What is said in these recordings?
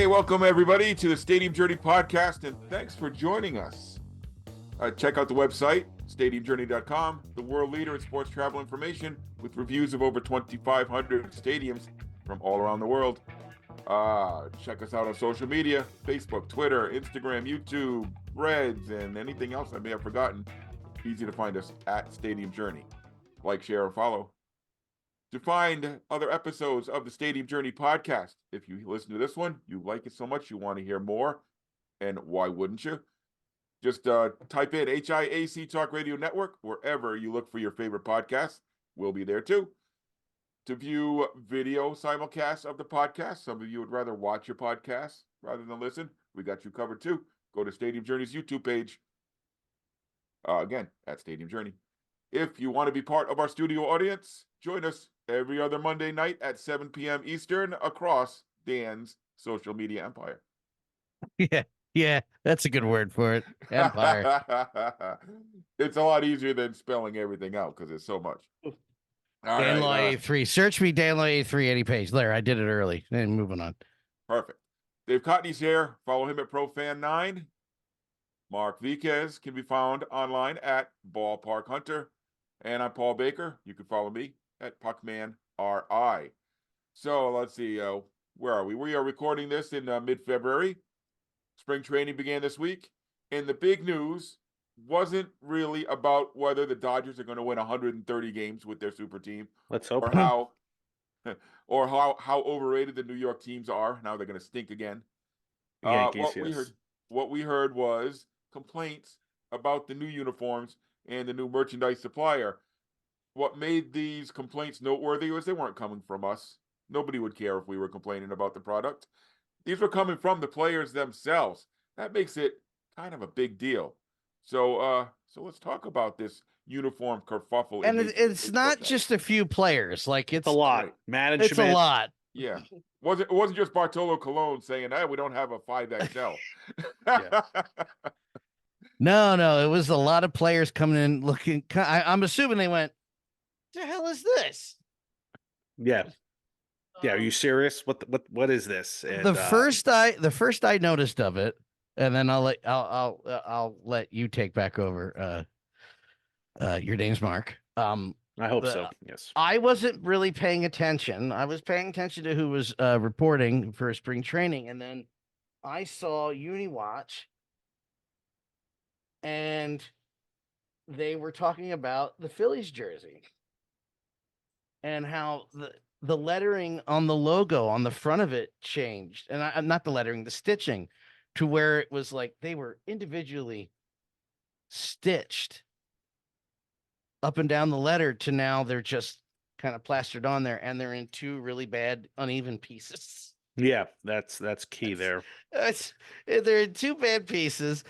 welcome everybody to the Stadium Journey podcast, and thanks for joining us. Check out the website, stadiumjourney.com, the world leader in sports travel information with reviews of over 2,500 stadiums from all around the world. Check us out on social media, Facebook, Twitter, Instagram, YouTube, Reds, and anything else I may have forgotten. Easy to find us at Stadium Journey. Like, share, and follow. To find other episodes of the Stadium Journey podcast, if you listen to this one, you like it so much, you want to hear more, and why wouldn't you? Just type in HIAC Talk Radio Network wherever you look for your favorite podcasts. We'll be there too. To view video simulcasts of the podcast, some of you would rather watch your podcast rather than listen, we got you covered too. Go to Stadium Journey's YouTube page. Again, at Stadium Journey. If you want to be part of our studio audience, join us every other Monday night at 7 p.m. Eastern across Dan's social media empire. Yeah, that's a good word for it. Empire. It's a lot easier than spelling everything out because it's so much. Dan Law 83. Search me, Dan Law 83, any page. There, I did it early. And moving on. Perfect. Dave Cotney's here. Follow him at ProFan9. Mark Viquez can be found online at Ballpark Hunter. And I'm Paul Baker. You can follow me at PuckmanRI. So let's see, where are we? We are recording this in mid-February. Spring training began this week. And the big news wasn't really about whether the Dodgers are going to win 130 games with their super team. Let's hope. Or how overrated the New York teams are. Now they're going to stink again. Yankees, what we heard was complaints about the new uniforms and the new merchandise supplier. What made these complaints noteworthy was they weren't coming from us. Nobody would care if we were complaining about the product. These were coming from the players themselves. That makes it kind of a big deal. So let's talk about this uniform kerfuffle. And it's not just a few players. Like it's a lot. Right. Management. It's a lot. Yeah. It wasn't just Bartolo Colon saying, hey, we don't have a 5XL. No, it was a lot of players coming in looking. I'm assuming they went, the hell is this? Yeah. Are you serious? What is this? And, the first I noticed of it, and then I'll let you take back over. Your name's Mark. I hope so. Yes. I wasn't really paying attention. I was paying attention to who was reporting for spring training, and then I saw UniWatch, and they were talking about the Phillies jersey and how the lettering on the logo on the front of it changed, and not the lettering, the stitching, to where it was like they were individually stitched up and down the letter to now they're just kind of plastered on there, and they're in two really bad uneven pieces. Yeah, that's key there. They're in two bad pieces.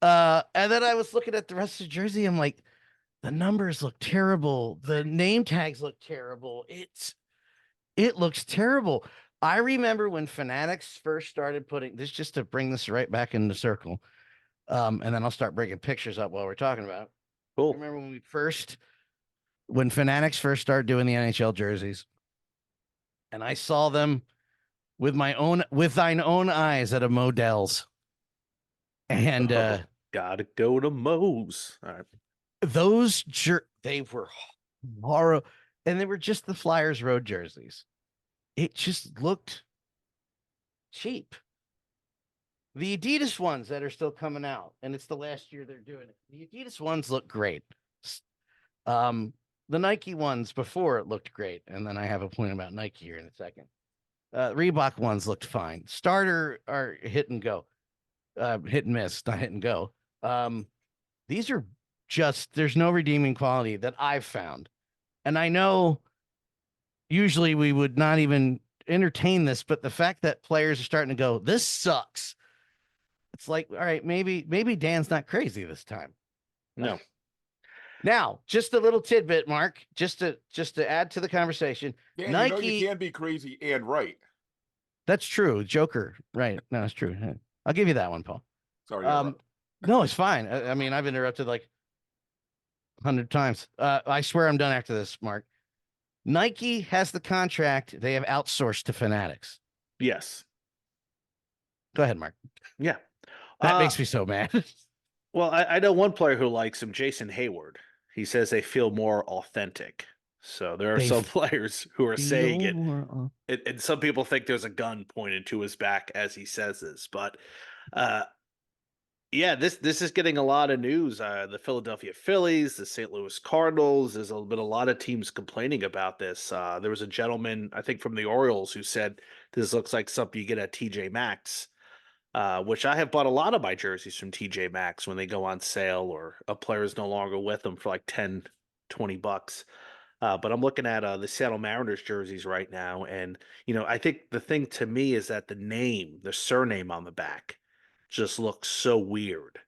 And then I was looking at the rest of the jersey. I'm like, the numbers look terrible. The name tags look terrible. It looks terrible. I remember when Fanatics first started putting this, just to bring this right back in the circle. And then I'll start bringing pictures up while we're talking about it. Cool. I remember when Fanatics first started doing the NHL jerseys, and I saw them with thine own eyes at a Modell's. And gotta go to Moe's. All right. Those they were horrible, and they were just the Flyers road jerseys. It just looked cheap. The Adidas ones that are still coming out, and it's the last year they're doing it. The Adidas ones look great. The Nike ones before it looked great, and then I have a point about Nike here in a second. Reebok ones looked fine. Starter are hit and go. Hit and miss, not hit and go. These are just, there's no redeeming quality that I've found. And I know usually we would not even entertain this, but the fact that players are starting to go, this sucks. It's like, all right, maybe Dan's not crazy this time. No. Now, just a little tidbit, Mark, just to add to the conversation. Dan, Nike, you can be crazy and right. That's true. Joker, right? No, it's true. I'll give you that one, Paul. Sorry. No, it's fine. I mean, I've interrupted like 100 times. I swear I'm done after this, Mark. Nike has the contract. They have outsourced to Fanatics. Yes. Go ahead, Mark. Yeah. That makes me so mad. Well, I know one player who likes him, Jason Hayward. He says they feel more authentic. So there are They some players who are saying it, more and some people think there's a gun pointed to his back as he says this. But uh, yeah, this is getting a lot of news. The Philadelphia Phillies, the St. Louis Cardinals. There's been a lot of teams complaining about this. There was a gentleman, I think, from the Orioles who said this looks like something you get at TJ Maxx. Which I have bought a lot of my jerseys from TJ Maxx when they go on sale or a player is no longer with them for like 10, 20 bucks. But I'm looking at the Seattle Mariners jerseys right now. And, I think the thing to me is that the surname on the back just looks so weird.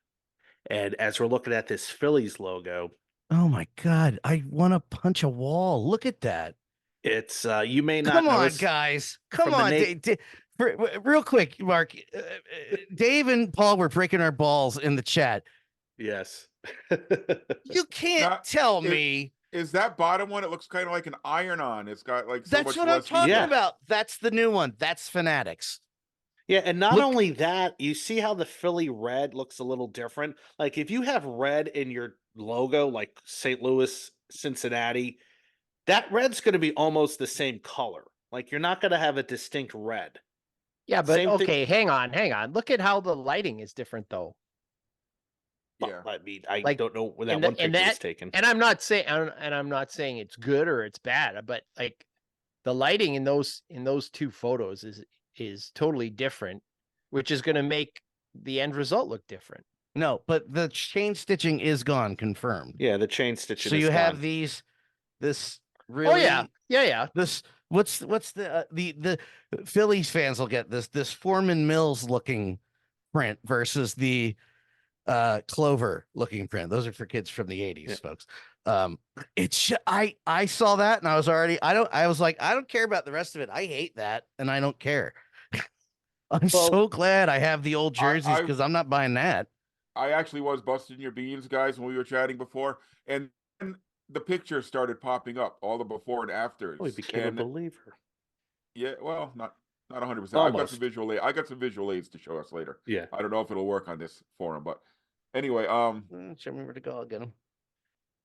And as we're looking at this Phillies logo, Oh my God. I want to punch a wall. Look at that. it's, you may not Come on, notice guys. Come from the on. name. Real quick, Mark. Dave and Paul were breaking our balls in the chat. Yes. You can't Now, tell it- me. Is that bottom one? It looks kind of like an iron-on. It's got like so That's much what I'm less talking Yeah. about. That's the new one. That's Fanatics. Yeah, and not Look- only that, you see how the Philly red looks a little different? Like if you have red in your logo, like St. Louis, Cincinnati, that red's going to be almost the same color. Like you're not going to have a distinct red. Yeah, but Same thing- okay, hang on. Look at how the lighting is different, though. Yeah. I mean, I Like, don't know when that and one the- and picture was that- taken. And I'm not saying it's good or it's bad, but like the lighting in those two photos is totally different, which is going to make the end result look different. No, but the chain stitching is gone, confirmed. Yeah, the chain stitching. So is you have gone. this really. Oh yeah. This what's the Phillies fans will get this Foreman Mills looking print versus the Clover looking print. Those are for kids from the 80s, Yeah. folks. I saw that and I was like, I don't care about the rest of it. I hate that and I don't care. I'm so glad I have the old jerseys because I'm not buying that. I actually was busting your beans, guys, when we were chatting before, and then the pictures started popping up, all the before and afters. Oh, he became a believer. Yeah, well, not 100%. Almost. I got some visual aids to show us later. Yeah. I don't know if it'll work on this forum, but anyway, Show me where to go. I'll get them.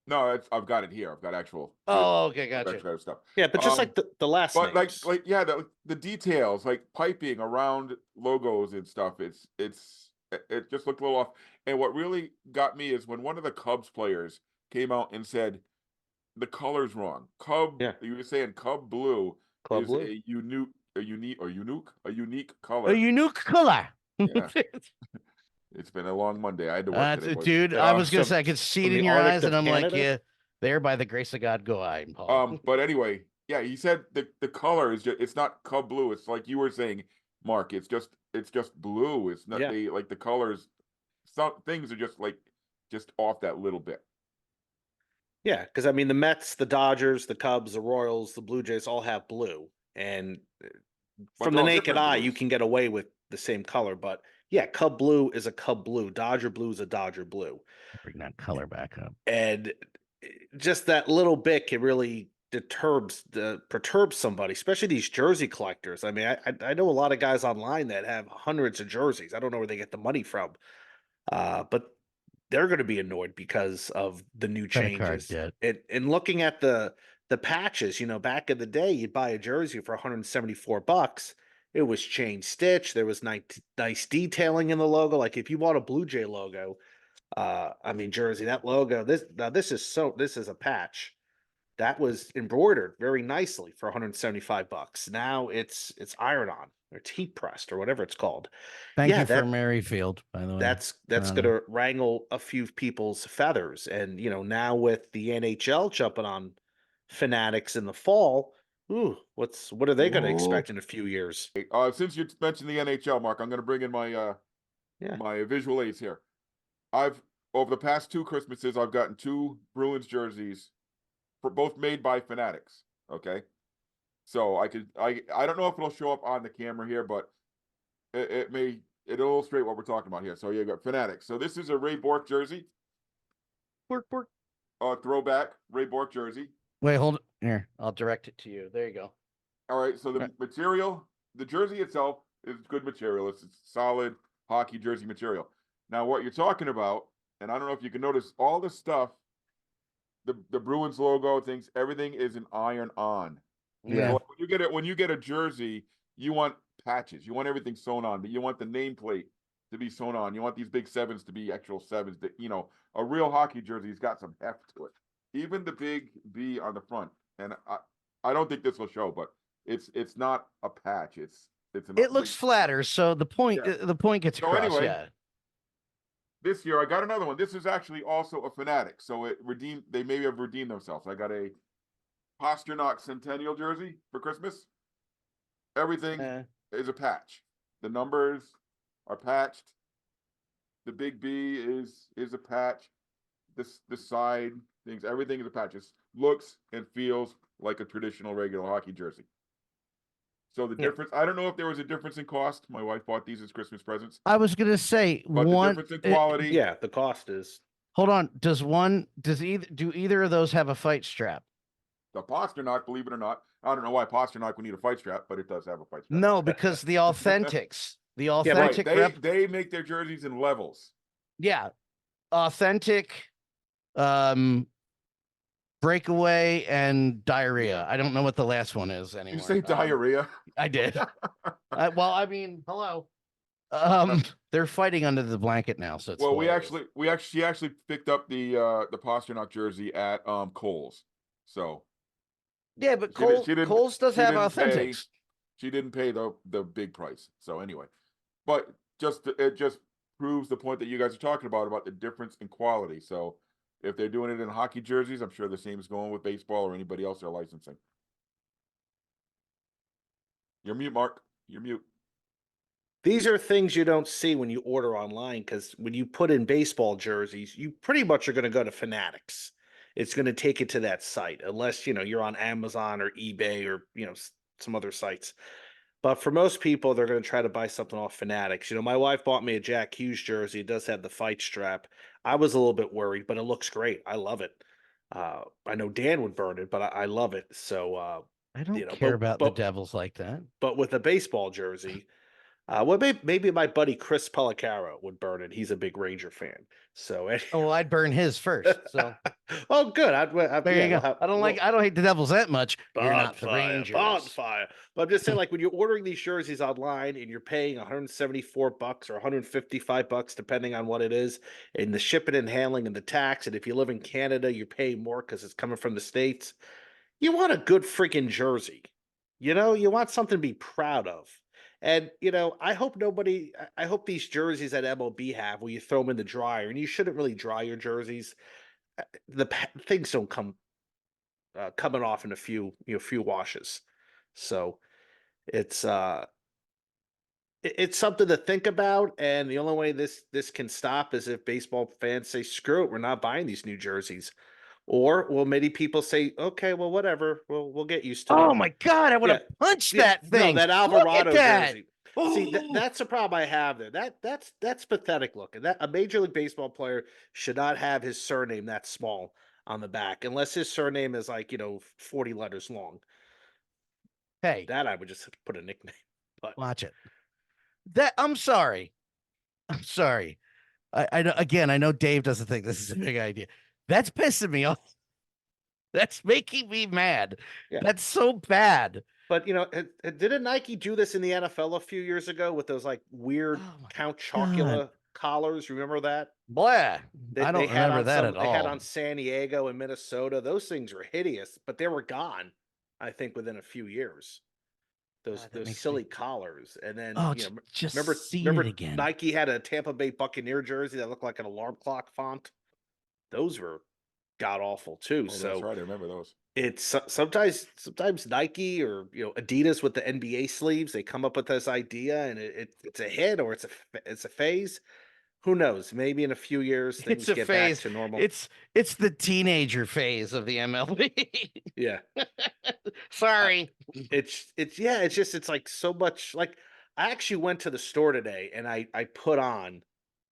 no, I've got it here. I've got actual. Oh, okay, gotcha. extra stuff. Yeah, but just like the last But names. like yeah, the details, like piping around logos and stuff. It just looked a little off. And what really got me is when one of the Cubs players came out and said the color's wrong. Yeah. You were saying Cub blue Club is Blue. a unique color. A unique color. Yeah. It's been a long Monday. I had to work today, boys. Dude, There I are was gonna some- say I could see it from in the your Arctic eyes, and of I'm like, Canada? yeah, there by the grace of God go I, Paul. But anyway, yeah, he said the color is just, it's not Cub blue. It's like you were saying, Mark. It's just blue. It's not Yeah. like the colors. Some things are just off that little bit. Yeah, because I mean the Mets, the Dodgers, the Cubs, the Royals, the Blue Jays all have blue, and from they're the all naked different eye, you blues. can get away with the same color. But yeah, Cub blue is a Cub blue, Dodger blue is a Dodger blue, Bring that color back up. and just that little bit can really perturb somebody, especially these jersey collectors. I mean, I know a lot of guys online that have hundreds of jerseys. I don't know where they get the money from, but they're going to be annoyed because of the new Credit card changes. debt. And looking at the patches, back in the day, you'd buy a jersey for $174. It was chain stitch. There was nice detailing in the logo. Like if you bought a Blue Jay logo, I mean jersey, that logo. This is a patch that was embroidered very nicely for $175. Now it's iron on or it's heat pressed or whatever it's called. Thank Yeah, you for that- Merrifield, by the way. That's Um, gonna wrangle a few people's feathers. And now with the NHL jumping on Fanatics in the fall, what are they gonna expect in a few years? Since you mentioned the NHL, Mark, I'm going to bring in my Yeah. my visual aids here. Over the past 2 Christmases, I've gotten 2 Bruins jerseys, for both made by Fanatics. Okay, so I don't know if it'll show up on the camera here, but it'll illustrate what we're talking about here. So you got Fanatics. So this is a Ray Bork jersey, Bork. throwback Ray Bork jersey. Wait, hold it. Here, I'll direct it to you. There you go. All right, so the Right. material, the jersey itself It's good material. It's solid hockey jersey material. Now, what you're talking about, and I don't know if you can notice, all the stuff, the Bruins logo, things, everything is an iron on. Yeah. So when you get a jersey, you want patches. You want everything sewn on. But you want the nameplate to be sewn on. You want these big sevens to be actual sevens. That a real hockey jersey's got some heft to it. Even the big B on the front. And I don't think this will show, but it's not a patch. It's It looks flatter, so the point gets So across. anyway, Yeah. This year I got another one. This is actually also a Fanatic, so they maybe have redeemed themselves. I got a Pasternak Centennial jersey for Christmas. Everything is a patch. The numbers are patched. The big B is a patch. The side things, everything is a patch. It looks and feels like a traditional regular hockey jersey. So the difference, I don't know if there was a difference in cost. My wife bought these as Christmas presents. I was gonna say But the difference in quality. Yeah, the cost is. Hold on. Do either of those have a fight strap? The Pasternak, believe it or not, I don't know why Pasternak would need a fight strap, but it does have a fight strap. No, because the Authentics, Right. rep, They make their jerseys in levels. yeah, Authentic, Breakaway, and Diarrhea. I don't know what the last one is anymore. You say diarrhea? I did. Well, I mean, hello. They're fighting under the blanket now, so it's Well, hilarious. she actually picked up the Pasternak jersey at Kohl's. So Yeah, but she didn't- Kohl's does she have didn't pay- Authentics. she didn't pay the big price. So anyway, but it just proves the point that you guys are talking about the difference in quality. So if they're doing it in hockey jerseys, I'm sure the same is going with baseball or anybody else they're licensing. You're mute, Mark. You're mute. These are things you don't see when you order online, because when you put in baseball jerseys, you pretty much are going to go to Fanatics. It's going to take you to that site, unless you're on Amazon or eBay or some other sites. But for most people, they're going to try to buy something off Fanatics. My wife bought me a Jack Hughes jersey. It does have the fight strap. I was a little bit worried, but it looks great. I love it. I know Dan would burn it, but I love it. So I don't care about the Devils like that. But with a baseball jersey, well, maybe my buddy Chris Pellicaro would burn it. He's a big Ranger fan. So, well, I'd burn his first. So, oh, good. There you go. I don't hate the Devils that much. You're not the Rangers. Bonfire. But I'm just saying, like when you're ordering these jerseys online and you're paying $174 or $155, depending on what it is, and the shipping and handling and the tax, and if you live in Canada, you're paying more because it's coming from the States. You want a good freaking jersey. You want something to be proud of. And, I hope these jerseys that MLB have where you throw them in the dryer, and you shouldn't really dry your jerseys. The things don't come coming off in a few washes. So it's something to think about. And the only way this can stop is if baseball fans say, screw it, we're not buying these new jerseys. Or will many people say, okay, well, whatever, we'll get used to it. Oh my God, I would have punched that thing. No, that Alvarado jersey. Oh. See, that's the problem I have there. That's pathetic looking. That a Major League Baseball player should not have his surname that small on the back, unless his surname is 40 letters long. Hey, that I would just put a nickname. But watch it. I'm sorry. I know Dave doesn't think this is a big idea. That's pissing me off. That's making me mad. Yeah. That's so bad. But didn't Nike do this in the NFL a few years ago with those weird Count Chocula collars? Remember that? Blah. I don't remember that at all. They had on San Diego and Minnesota. Those things were hideous, but they were gone, I think, within a few years. Those silly collars. And then remember again. Nike had a Tampa Bay Buccaneer jersey that looked like an alarm clock font. Those were god awful too. So that's right, I remember those. It's sometimes Nike or Adidas with the NBA sleeves, they come up with this idea and it's a hit or it's a phase. Who knows? Maybe in a few years things get back to normal. It's the teenager phase of the MLB. Yeah. Sorry. It's like so much. Like I actually went to the store today and I put on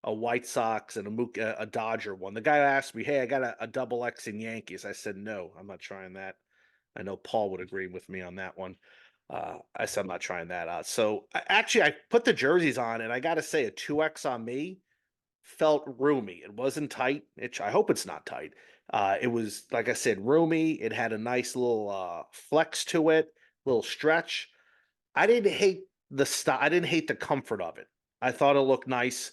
a White Sox and a Dodger one. The guy asked me, hey, I got a double X in Yankees. I said, no, I'm not trying that. I know Paul would agree with me on that one. I said I'm not trying that out. So actually, I put the jerseys on, and I got to say, a 2X on me felt roomy. It wasn't tight. I hope it's not tight. It was, like I said, roomy. It had a nice little flex to it, little stretch. I didn't hate the style. I didn't hate the comfort of it. I thought it looked nice.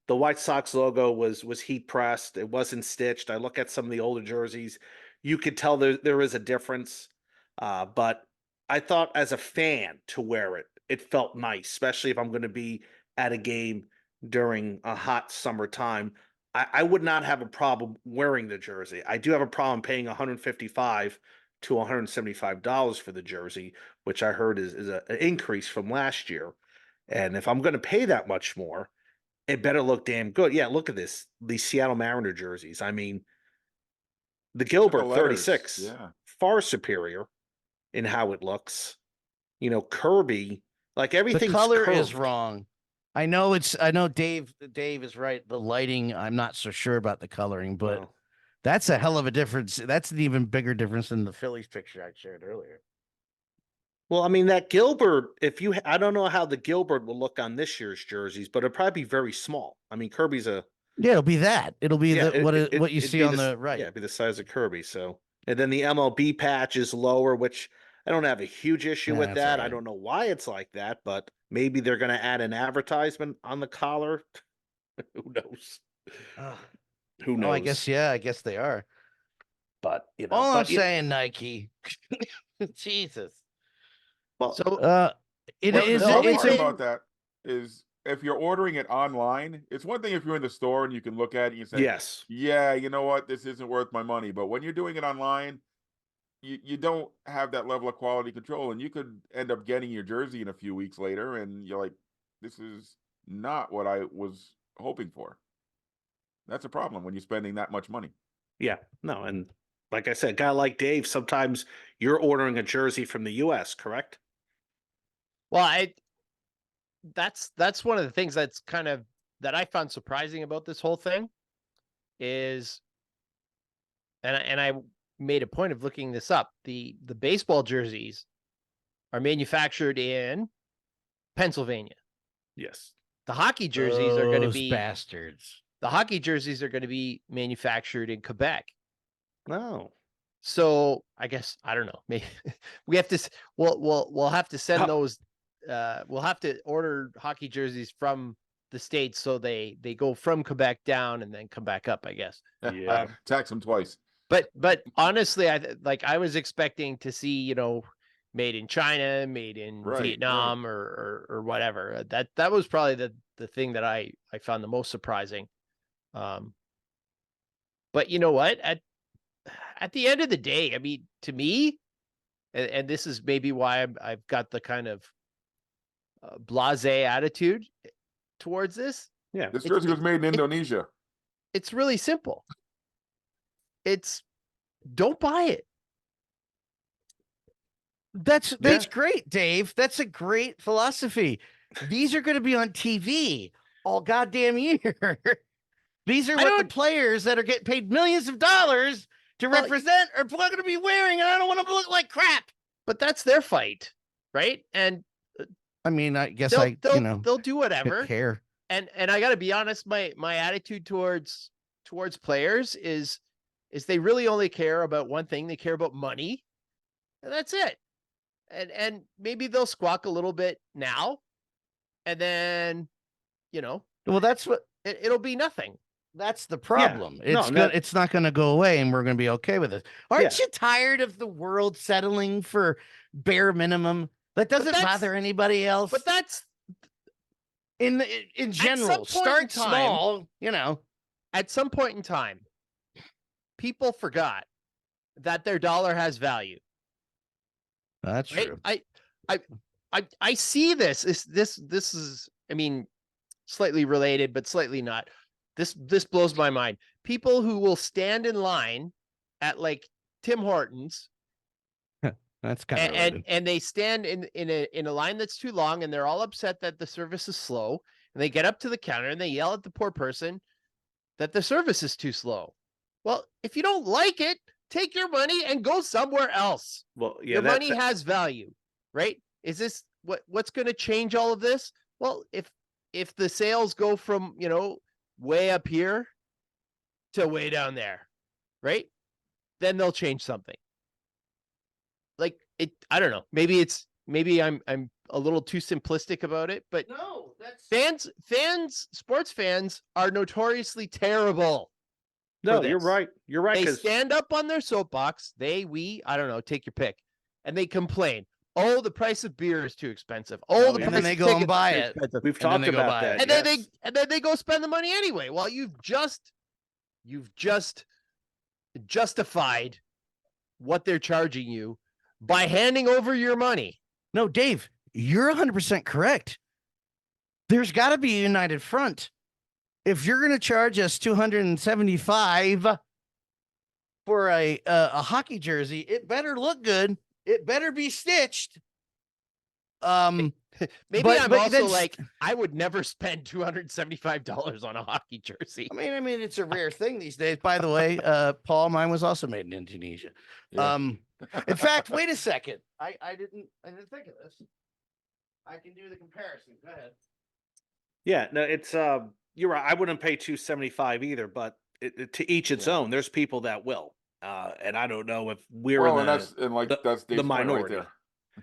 The White Sox logo was heat pressed. It wasn't stitched. I look at some of the older jerseys. You could tell there is a difference. But I thought as a fan to wear it, it felt nice, especially if I'm going to be at a game during a hot summer time. I would not have a problem wearing the jersey. I do have a problem paying $155 to $175 for the jersey, which I heard is an increase from last year. And if I'm going to pay that much more, it better look damn good. Yeah, look at this. These Seattle Mariner jerseys. I mean, the Gilbert letters, 36, yeah. far superior in how it looks. You know, Kirby, like The everything's color is curved. wrong. I know Dave is right. The lighting, I'm not so sure about the coloring, but Well, that's a hell of a difference. That's an even bigger difference than the Phillies picture I shared earlier. well, I mean, that Gilbert, I don't know how the Gilbert will look on this year's jerseys, but it'll probably be very small. I mean, Kirby's a, Yeah, it'll be that. It'll be yeah, what you it'd see be on the, the right. yeah, it'd be the size of Kirby. So, and then the MLB patch is lower, which I don't have a huge issue Yeah, with that's that. all I right. don't know why it's like that, but maybe they're going to add an advertisement on the collar. Who knows? Ugh. Who knows? Oh, I guess they are. But you know, All I'm but saying, Nike. Jesus. well, So it Well, is the only it's thing a about that is if you're ordering it online, it's one thing if you're in the store and you can look at it and you say, yes, yeah, you know what, this isn't worth my money. But when you're doing it online, you don't have that level of quality control, and you could end up getting your jersey in a few weeks later, and you're like, this is not what I was hoping for. That's a problem when you're spending that much money. yeah, no, and like I said, a guy like Dave, sometimes you're ordering a jersey from the U.S., correct? Well, that's one of the things that's kind of that I found surprising about this whole thing is, and I made a point of looking this up. The baseball jerseys are manufactured in Pennsylvania. Yes. The hockey jerseys are going to those be bastards. the hockey jerseys are going to be manufactured in Quebec. No. So I guess I don't know. Maybe we have to. We'll have to send those. We'll have to order hockey jerseys from the States so they go from Quebec down and then come back up. I guess. Yeah. Tax them twice. But honestly, I was expecting to see made in China, made in Right, Vietnam, or whatever. That was probably the thing that I found the most surprising. But you know what? At the end of the day, I mean, to me, and this is maybe why I've got the kind of blasé attitude towards this. Yeah. This jersey was made in Indonesia. It's really simple. Don't buy it. That's great, Dave. That's a great philosophy. These are going to be on TV all goddamn year. These are what the players that are getting paid millions of dollars to represent are going to be wearing, and I don't want to look like crap. But that's their fight, right? And I mean, I guess they'll do whatever. Care. And I got to be honest, my attitude towards players is they really only care about one thing. They care about money, and that's it. And maybe they'll squawk a little bit now, and then, well, that's what it'll be nothing. That's the problem. Yeah. It's not going to go away, and we're going to be okay with it. Aren't you tired of the world settling for bare minimum? That doesn't bother anybody else. But that's in general. Start small, At some point in time, people forgot that their dollar has value. That's true. I see this. This is, I mean, slightly related, but slightly not. This blows my mind. People who will stand in line at like Tim Hortons. That's kind of and they stand in a line that's too long, and they're all upset that the service is slow. And they get up to the counter and they yell at the poor person that the service is too slow. Well, if you don't like it, take your money and go somewhere else. Well, yeah, your money has value, right? Is this what's going to change all of this? Well, if the sales go from, way up here to way down there, right? Then they'll change something. Like I don't know. Maybe I'm a little too simplistic about it, but No, that's sports fans are notoriously terrible. No, for you're this. right. You're right. They 'Cause stand up on their soapbox. I don't know, take your pick. And they complain. Oh, the price of beer is too expensive. Oh, the and price then they of go and tickets buy is too it. expensive. we've And then talked they go about buy that. it. And yes. then they go spend the money anyway. Well, you've just justified what they're charging you by handing over your money. No, Dave, you're 100% correct. There's got to be a united front. If you're going to charge us $275 for a hockey jersey, it better look good. It better be stitched. Maybe But- I'm but also that's- like, I would never spend $275 on a hockey jersey. I mean, it's a rare thing these days. By the way, Paul, mine was also made in Indonesia. Yeah. In fact, wait a second. I didn't think of this. I can do the comparison. Go ahead. Yeah, no, it's you're right. I wouldn't pay 275 either, but to each its Yeah. own. There's people that will, and I don't know if we're Well, in and that's the Dave's point minority. right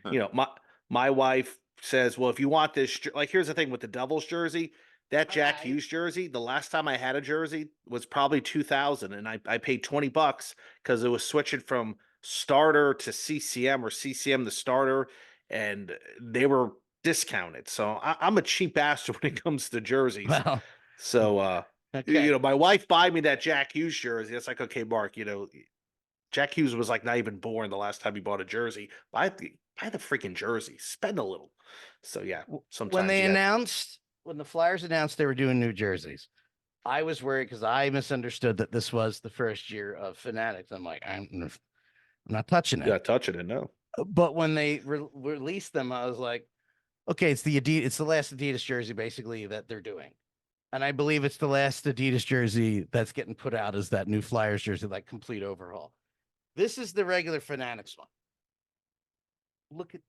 there. You know, my wife says, well, if you want this, like, here's the thing with the Devils jersey, that Jack Alright. Hughes jersey, the last time I had a jersey was probably 2000, and I paid $20 because it was switching from starter to CCM or CCM the starter, and they were discounted. So I'm a cheap bastard when it comes to jerseys. Well, So okay. my wife bought me that Jack Hughes jersey. It's like, okay, Mark, Jack Hughes was like not even born the last time he bought a jersey. Buy the freaking jersey. Spend a little. So yeah, sometimes when they you got- announced, when the Flyers announced they were doing new jerseys, I was worried because I misunderstood that this was the first year of Fanatics. I'm like, I'm not touching you it. got touching it, no. But when they released them, I was like, okay, it's the last Adidas jersey basically that they're doing. And I believe it's the last Adidas jersey that's getting put out as that new Flyers jersey, like complete overhaul. This is the regular Fanatics one. Look at,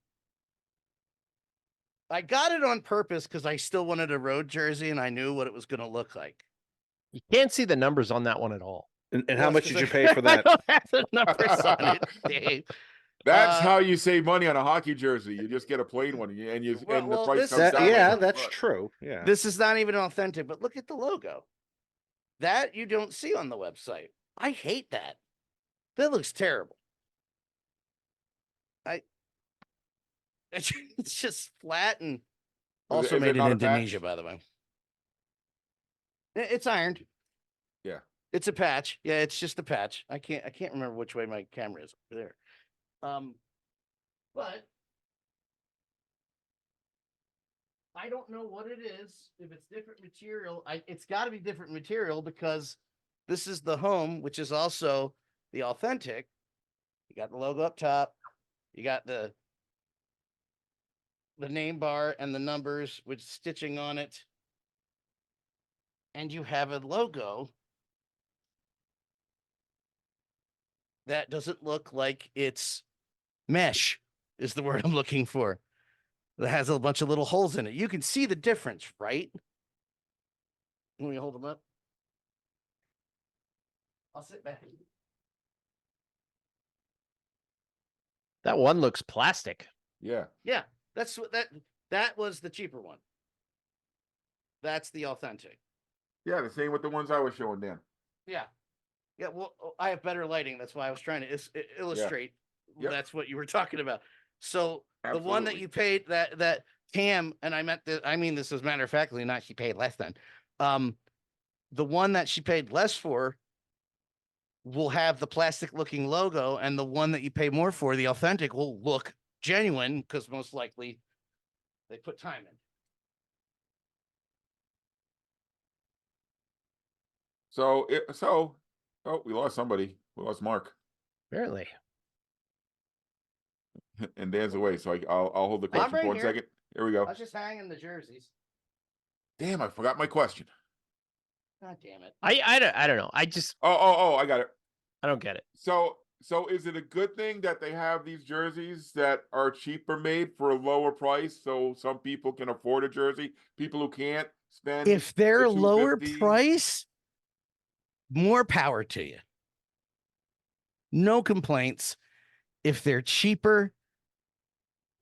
I got it on purpose because I still wanted a road jersey and I knew what it was going to look like. You can't see the numbers on that one at all. And Well, how it's much 'cause did you I- pay for that? I don't have the numbers on it, Dave. That's Uh, how you save money on a hockey jersey. You just get a plain one, and the Well, price this comes is- down. Yeah, like that's fuck. true. Yeah. This is not even authentic, but look at the logo. That you don't see on the website. I hate that. That looks terrible. It's just flat and also is it made in not a Indonesia, patch? by the way. It's ironed. Yeah. It's a patch. Yeah, it's just a patch. I can't remember which way my camera is over there. But I don't know what it is. If it's different material, it's got to be different material because this is the home, which is also the authentic. You got the logo up top. You got the name bar and the numbers with stitching on it. And you have a logo that doesn't look like it's mesh, is the word I'm looking for. That has a bunch of little holes in it. You can see the difference, right? Let me hold them up. I'll sit back. That one looks plastic. Yeah. Yeah, that's what that was the cheaper one. That's the authentic. Yeah, the same with the ones I was showing Dan. Yeah. Yeah, well, I have better lighting. That's why I was trying to illustrate. Yep. That's what you were talking about. So the one that Absolutely. you paid that Cam, and I mean this as a matter of factly, not she paid less than. The one that she paid less for will have the plastic looking logo, and the one that you pay more for, the authentic, will look genuine because most likely they put time in. Oh, we lost somebody. We lost Mark, Apparently. and Dan's away. So I'll hold the I'm question right for 1 here. second. Here we go. I was just hanging the jerseys. Damn, I forgot my question. God damn it. I don't know. Oh, I got it. I don't get it. So So is it a good thing that they have these jerseys that are cheaper made for a lower price, so some people can afford a jersey? People who can't spend If they're the lower 250. price, more power to you. No complaints. If they're cheaper,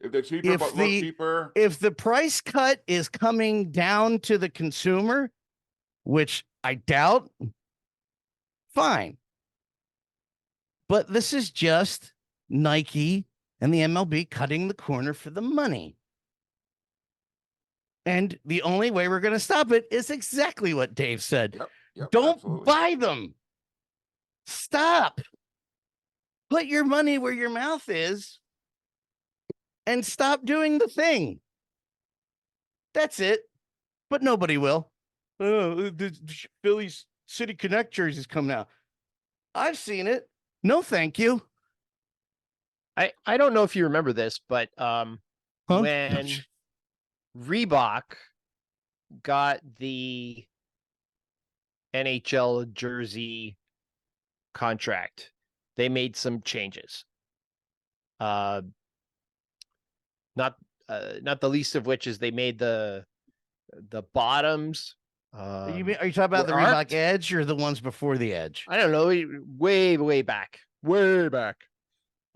If they're cheaper but look cheaper, if the price cut is coming down to the consumer, which I doubt, fine. But this is just Nike and the MLB cutting the corner for the money. And the only way we're going to stop it is exactly what Dave said. Yep, Don't absolutely. buy them. Stop. Put your money where your mouth is and stop doing the thing. That's it. But nobody will. Oh, the Phillies City Connect jerseys coming out. I've seen it. No, thank you. I don't know if you remember this, but when Reebok got the NHL jersey contract, they made some changes. Not the least of which is they made the bottoms. Are you talking about the Reebok arced. Edge or the ones before the Edge? I don't know, way back.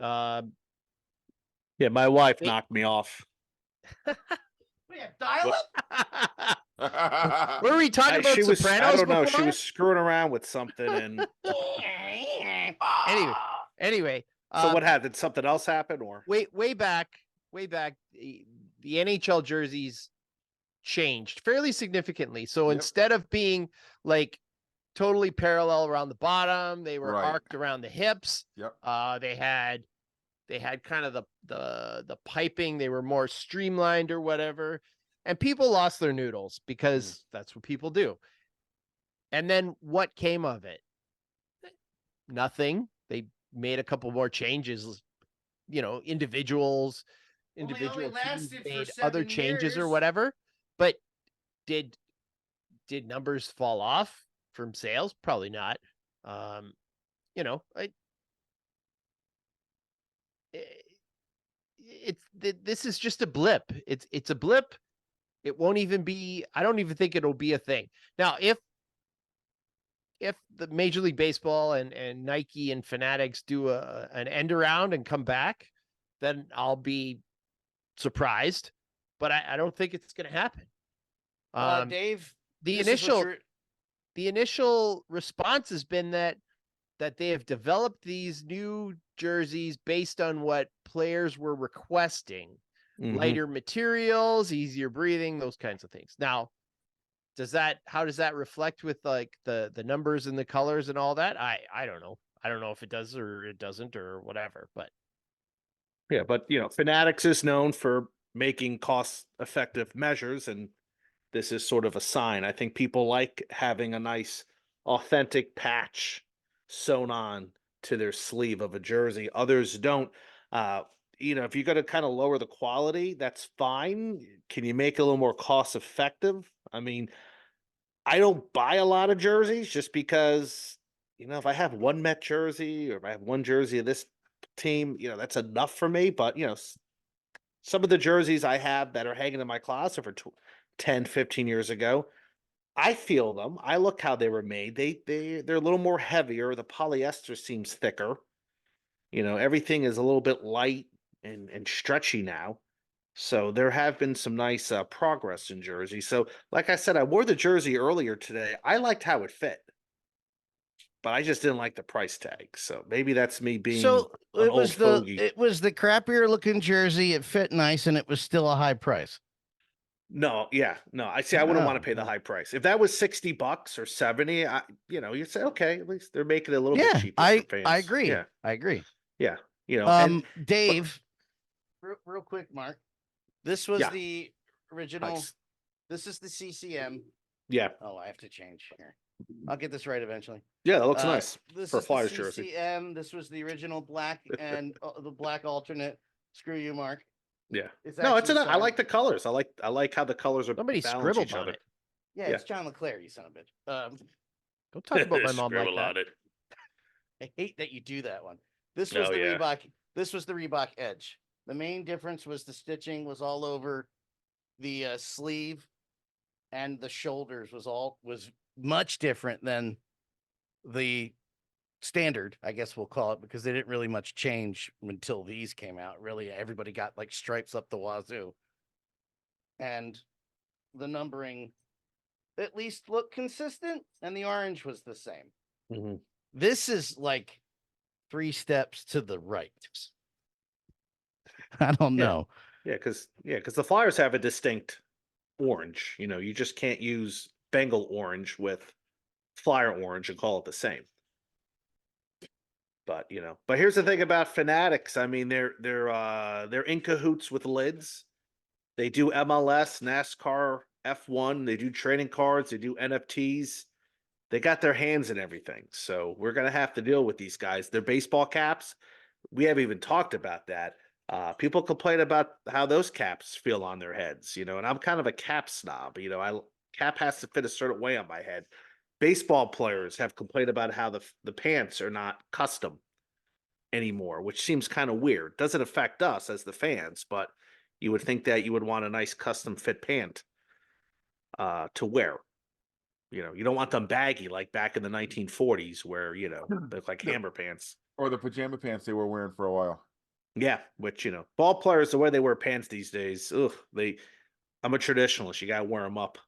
Yeah, my wife knocked me off. Dial up. Were we talking about Sopranos I don't know. before? She was screwing around with something, and Anyway. so what happened? Did something else happen, or way back, the NHL jerseys changed fairly significantly. So instead of being like totally parallel around the bottom, they were arced around the hips. Yep. They had kind of the piping. They were more streamlined or whatever. And people lost their noodles because that's what people do. And then what came of it? Nothing. They made a couple more changes, individual teams made other changes or whatever. But did numbers fall off from sales? Probably not. This is just a blip. It's a blip. It won't even be. I don't even think it'll be a thing. Now, if the Major League Baseball and Nike and Fanatics do an end around and come back, then I'll be surprised. But I don't think it's going to happen. Dave, the initial response has been that they have developed these new jerseys based on what players were requesting. Lighter materials, easier breathing, those kinds of things. Now, how does that reflect with like the numbers and the colors and all that? I don't know. I don't know if it does or it doesn't or whatever, but yeah, but Fanatics is known for making cost-effective measures, and this is sort of a sign. I think people like having a nice, authentic patch sewn on to their sleeve of a jersey. Others don't. If you're going to kind of lower the quality, that's fine. Can you make it a little more cost effective? I mean, I don't buy a lot of jerseys just because, if I have one Met jersey or if I have one jersey of this team, that's enough for me. But, some of the jerseys I have that are hanging in my closet for 10, 15 years ago, I feel them. I look how they were made. They're a little more heavier. The polyester seems thicker. Everything is a little bit light and stretchy now. So there have been some nice progress in jersey. So like I said, I wore the jersey earlier today. I liked how it fit, but I just didn't like the price tag. So maybe that's me being an old fogey. It was the crappier looking jersey. It fit nice and it was still a high price. No, yeah, no. I see. I wouldn't want to pay the high price. If that was $60 or 70, you'd say, okay, at least they're making it a little bit cheaper for fans. I agree. Yeah. I agree. Yeah. Dave, real quick, Mark. This was the original. Nice. This is the CCM. Yeah. Oh, I have to change here. I'll get this right eventually. Yeah, that looks nice this for a is Flyers the jersey. CCM. This was the original black and the black alternate. Screw you, Mark. Yeah. It's I actually like the colors. I like how the colors are somebody balanced scribbled each on other. it. Yeah, it's John LeClaire, you son of a bitch. Don't talk about my mom like Scribble that. on it. I hate that you do that one. This was Oh, the yeah. Reebok. This was the Reebok Edge. The main difference was the stitching was all over the sleeve, and the shoulders was much different than the standard, I guess we'll call it, because they didn't really much change until these came out. Really, everybody got like stripes up the wazoo, and the numbering at least looked consistent, and the orange was the same. Mm-hmm. This is like 3 steps to the right. I don't know. Yeah, because the Flyers have a distinct orange. You just can't use Bengal orange with Flyer orange and call it the same. But but here's the thing about Fanatics. I mean, they're in cahoots with lids. They do MLS, NASCAR, F1. They do trading cards. They do NFTs. They got their hands in everything. So we're gonna have to deal with these guys. Their baseball caps. We haven't even talked about that. People complain about how those caps feel on their heads, and I'm kind of a cap snob. Cap has to fit a certain way on my head. Baseball players have complained about how the pants are not custom anymore, which seems kind of weird. Doesn't affect us as the fans, but you would think that you would want a nice custom fit pant to wear. You don't want them baggy like back in the 1940s where, they're like hammer pants. Or the pajama pants they were wearing for a while. Yeah, which, ball players, the way they wear pants these days, I'm a traditionalist. You got to wear them up.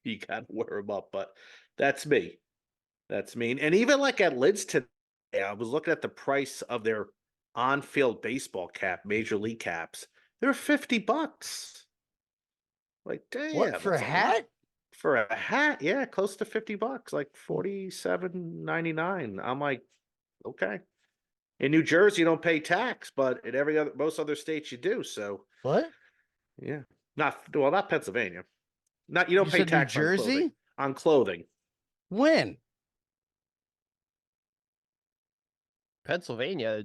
You got to wear them up, but that's me. That's me. And even like at Lids today, I was looking at the price of their on-field baseball cap, major league caps. They're $50. Like, damn. What, for a that's lot. hat? For a hat, yeah, close to $50, like $47.99. I'm like, okay. In New Jersey, you don't pay tax, but in most other states you do. So What? yeah, not Pennsylvania. You don't You pay said New tax on clothing. Jersey? On clothing. When? Pennsylvania,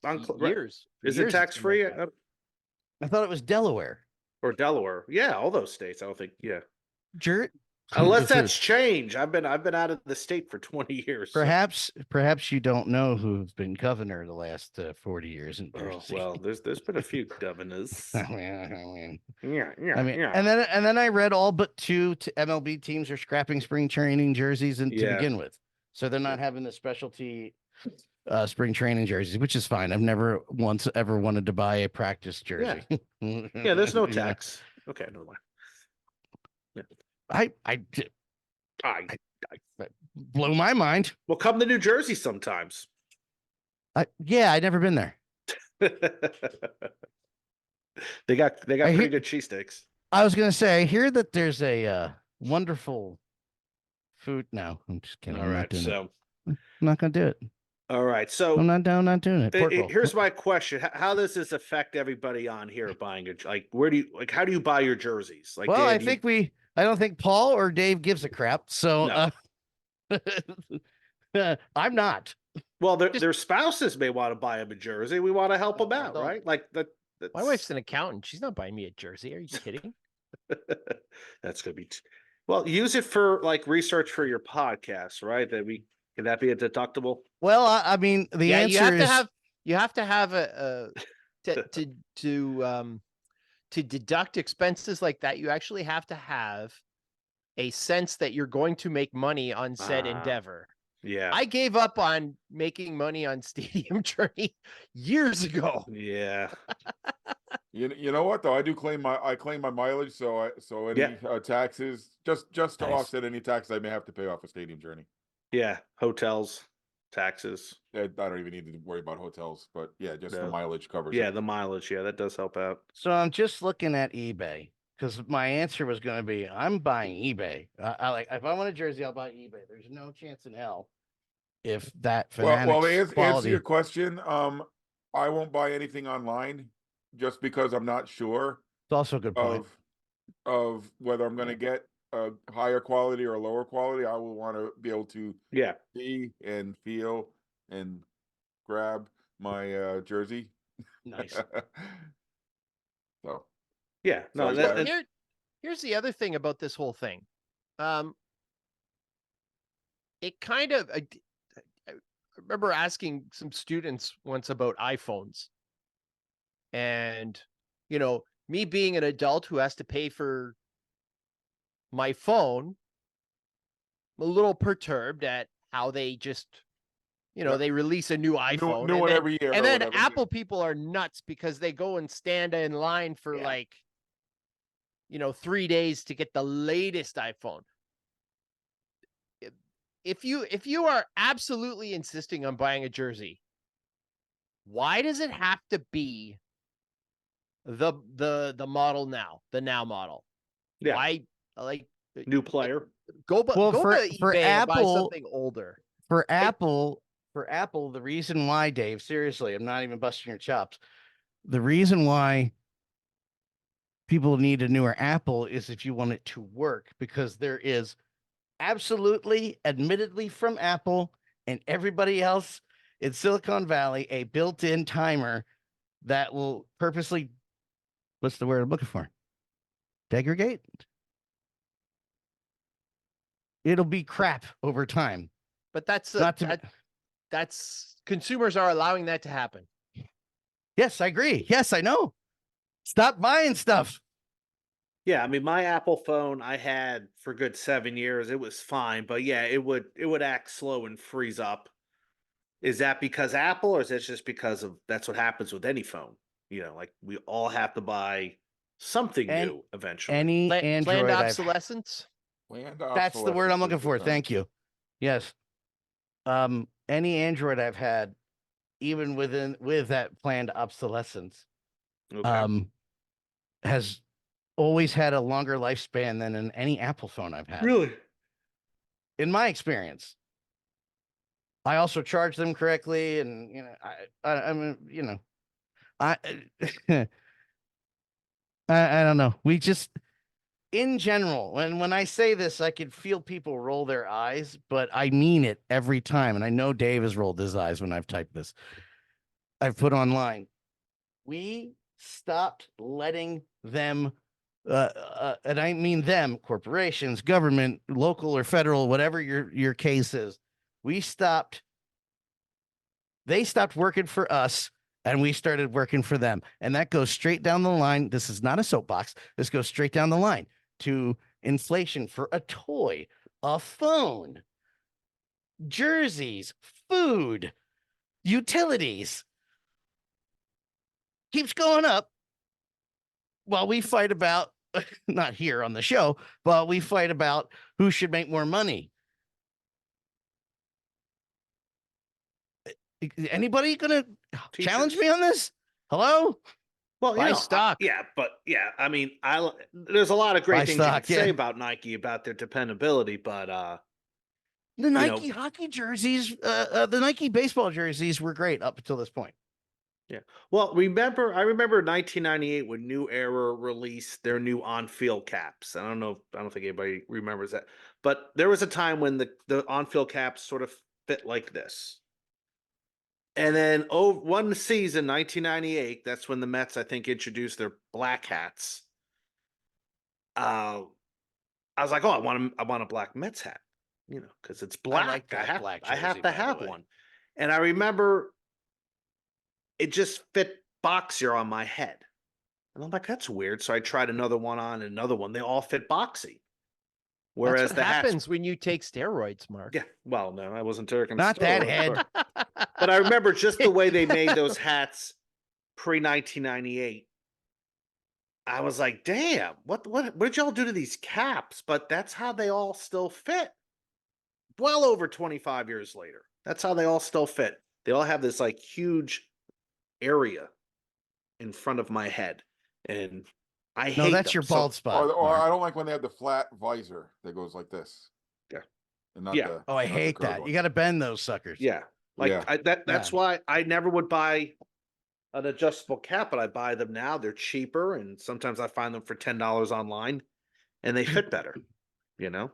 Right. years. Is it years it's tax been free like that. I thought it was Delaware. or Delaware? Yeah, all those states. I don't think. Yeah, Jer- unless that's changed. I've been out of the state for 20 years. So. Perhaps you don't know who's been governor the last 40 years in Oh, Jersey. well, there's been a few governors. I mean, Yeah. and then I read all but 2 MLB teams are scrapping spring training jerseys to begin with, so they're not having the specialty spring training jerseys, which is fine. I've never once ever wanted to buy a practice jersey. Yeah, there's no tax. Okay, no mind. I blow my mind. Well, come to New Jersey sometimes. I've never been there. They got pretty good cheesesteaks. I was gonna say, I hear that there's a wonderful food. No, I'm just kidding. All right, I'm not gonna do it. All right, so I'm not doing it. Here's my question: how does this affect everybody on here buying it? Like, how do you buy your jerseys? Like, well, Dan, I don't think Paul or Dave gives a crap. So I'm not. Well, their spouses may want to buy them a jersey. We want to help them out, right? Like that. My wife's an accountant. She's not buying me a jersey. Are you kidding? That's gonna be. Well, use it for like research for your podcast, right? Can that be a deductible? Well, I mean, the answer is you have to have to deduct expenses like that. You actually have to have a sense that you're going to make money on said endeavor. Yeah, I gave up on making money on Stadium Journey years ago. Yeah. You know what though? I claim my mileage, so any taxes just to offset any taxes I may have to pay off a Stadium Journey. Yeah, hotels, taxes. I don't even need to worry about hotels, but yeah, just the mileage covers. Yeah, it. the mileage. Yeah, that does help out. So I'm just looking at eBay because my answer was going to be I'm buying eBay. I like if I want a jersey, I'll buy eBay. There's no chance in hell if that Fanatics well, to quality... answer your question, I won't buy anything online just because I'm not sure. It's also a good point of whether I'm going to get a higher quality or a lower quality. I will want to be able to see and feel and grab my jersey. Nice. So yeah, no. Here's the other thing about this whole thing. It kind of remember asking some students once about iPhones, and me being an adult who has to pay for my phone, I'm a little perturbed at how they just, Yeah. they release a new iPhone, New and one then, every year and or then whatever. Apple people are nuts because they go and stand in line for Yeah. like 3 days to get the latest iPhone. If you are absolutely insisting on buying a jersey, why does it have to be the model now, the now model? Yeah. Why, like, New player. go Well, to for eBay and buy Apple- something older? For Apple, the reason why, Dave, seriously, I'm not even busting your chops. The reason why people need a newer Apple is if you want it to work, because there is absolutely, admittedly from Apple and everybody else in Silicon Valley, a built-in timer that will purposely, what's the word I'm looking for? Degradate? It'll be crap over time. But that's Not to that's consumers are allowing that to happen. Yes, I agree. Yes, I know. Stop buying stuff. Yeah, I mean, my Apple phone I had for a good 7 years. It was fine, but yeah, it would act slow and freeze up. Is that because Apple, or is it just because of that's what happens with any phone? Like we all have to buy something And new eventually. Any Android Planned I've obsolescence. That's the word I'm looking for. Obsolescence is Thank you. Yes. Any Android I've had, even with that planned obsolescence, Okay. has always had a longer lifespan than in any Apple phone I've had. Really? In my experience. I also charge them correctly, and I mean, I I don't know. We just, in general, when I say this, I could feel people roll their eyes, but I mean it every time. And I know Dave has rolled his eyes when I've typed this. I've put online. We stopped letting them, and I mean them, corporations, government, local or federal, whatever your case is. They stopped working for us, and we started working for them. And that goes straight down the line. This is not a soapbox. This goes straight down the line to inflation for a toy, a phone, jerseys, food, utilities. Keeps going up while we fight about, not here on the show, but we fight about who should make more money. Anybody gonna challenge me on this? Hello? Well, Buy stock. I mean, there's a lot of great Buy things stock, you can say yeah. about Nike, about their dependability, but The Nike hockey jerseys, the Nike baseball jerseys were great up until this point. yeah. Well, I remember 1998 when New Era released their new on-field caps. I don't think anybody remembers that, but there was a time when the on-field caps sort of fit like this. And then one season, 1998, that's when the Mets, I think, introduced their black hats. I was like, oh, I want a black Mets hat, because it's black. I like that black I have jersey, to by the have way. one. And I remember it just fit boxier on my head. And I'm like, that's weird. So I tried another one on, and another one. They all fit boxy. Whereas That's what happens hats, when you take steroids, Mark. yeah. Well, no, I wasn't taking Not that steroids, head. but I remember just the way they made those hats pre-1998. I was like, damn, what did y'all do to these caps? But that's how they all still fit. Well over 25 years later. That's how they all still fit. They all have this like huge area in front of my head. And I hate No, that's them. your bald spot. Or Mark. I don't like when they have the flat visor that goes like this. Yeah. And not Yeah. the, Oh, I not the hate curved that. one. You got to bend those suckers. Yeah. Like Yeah. that's why I never would buy an adjustable cap, but I buy them now. They're cheaper, and sometimes I find them for $10 online, and they fit better.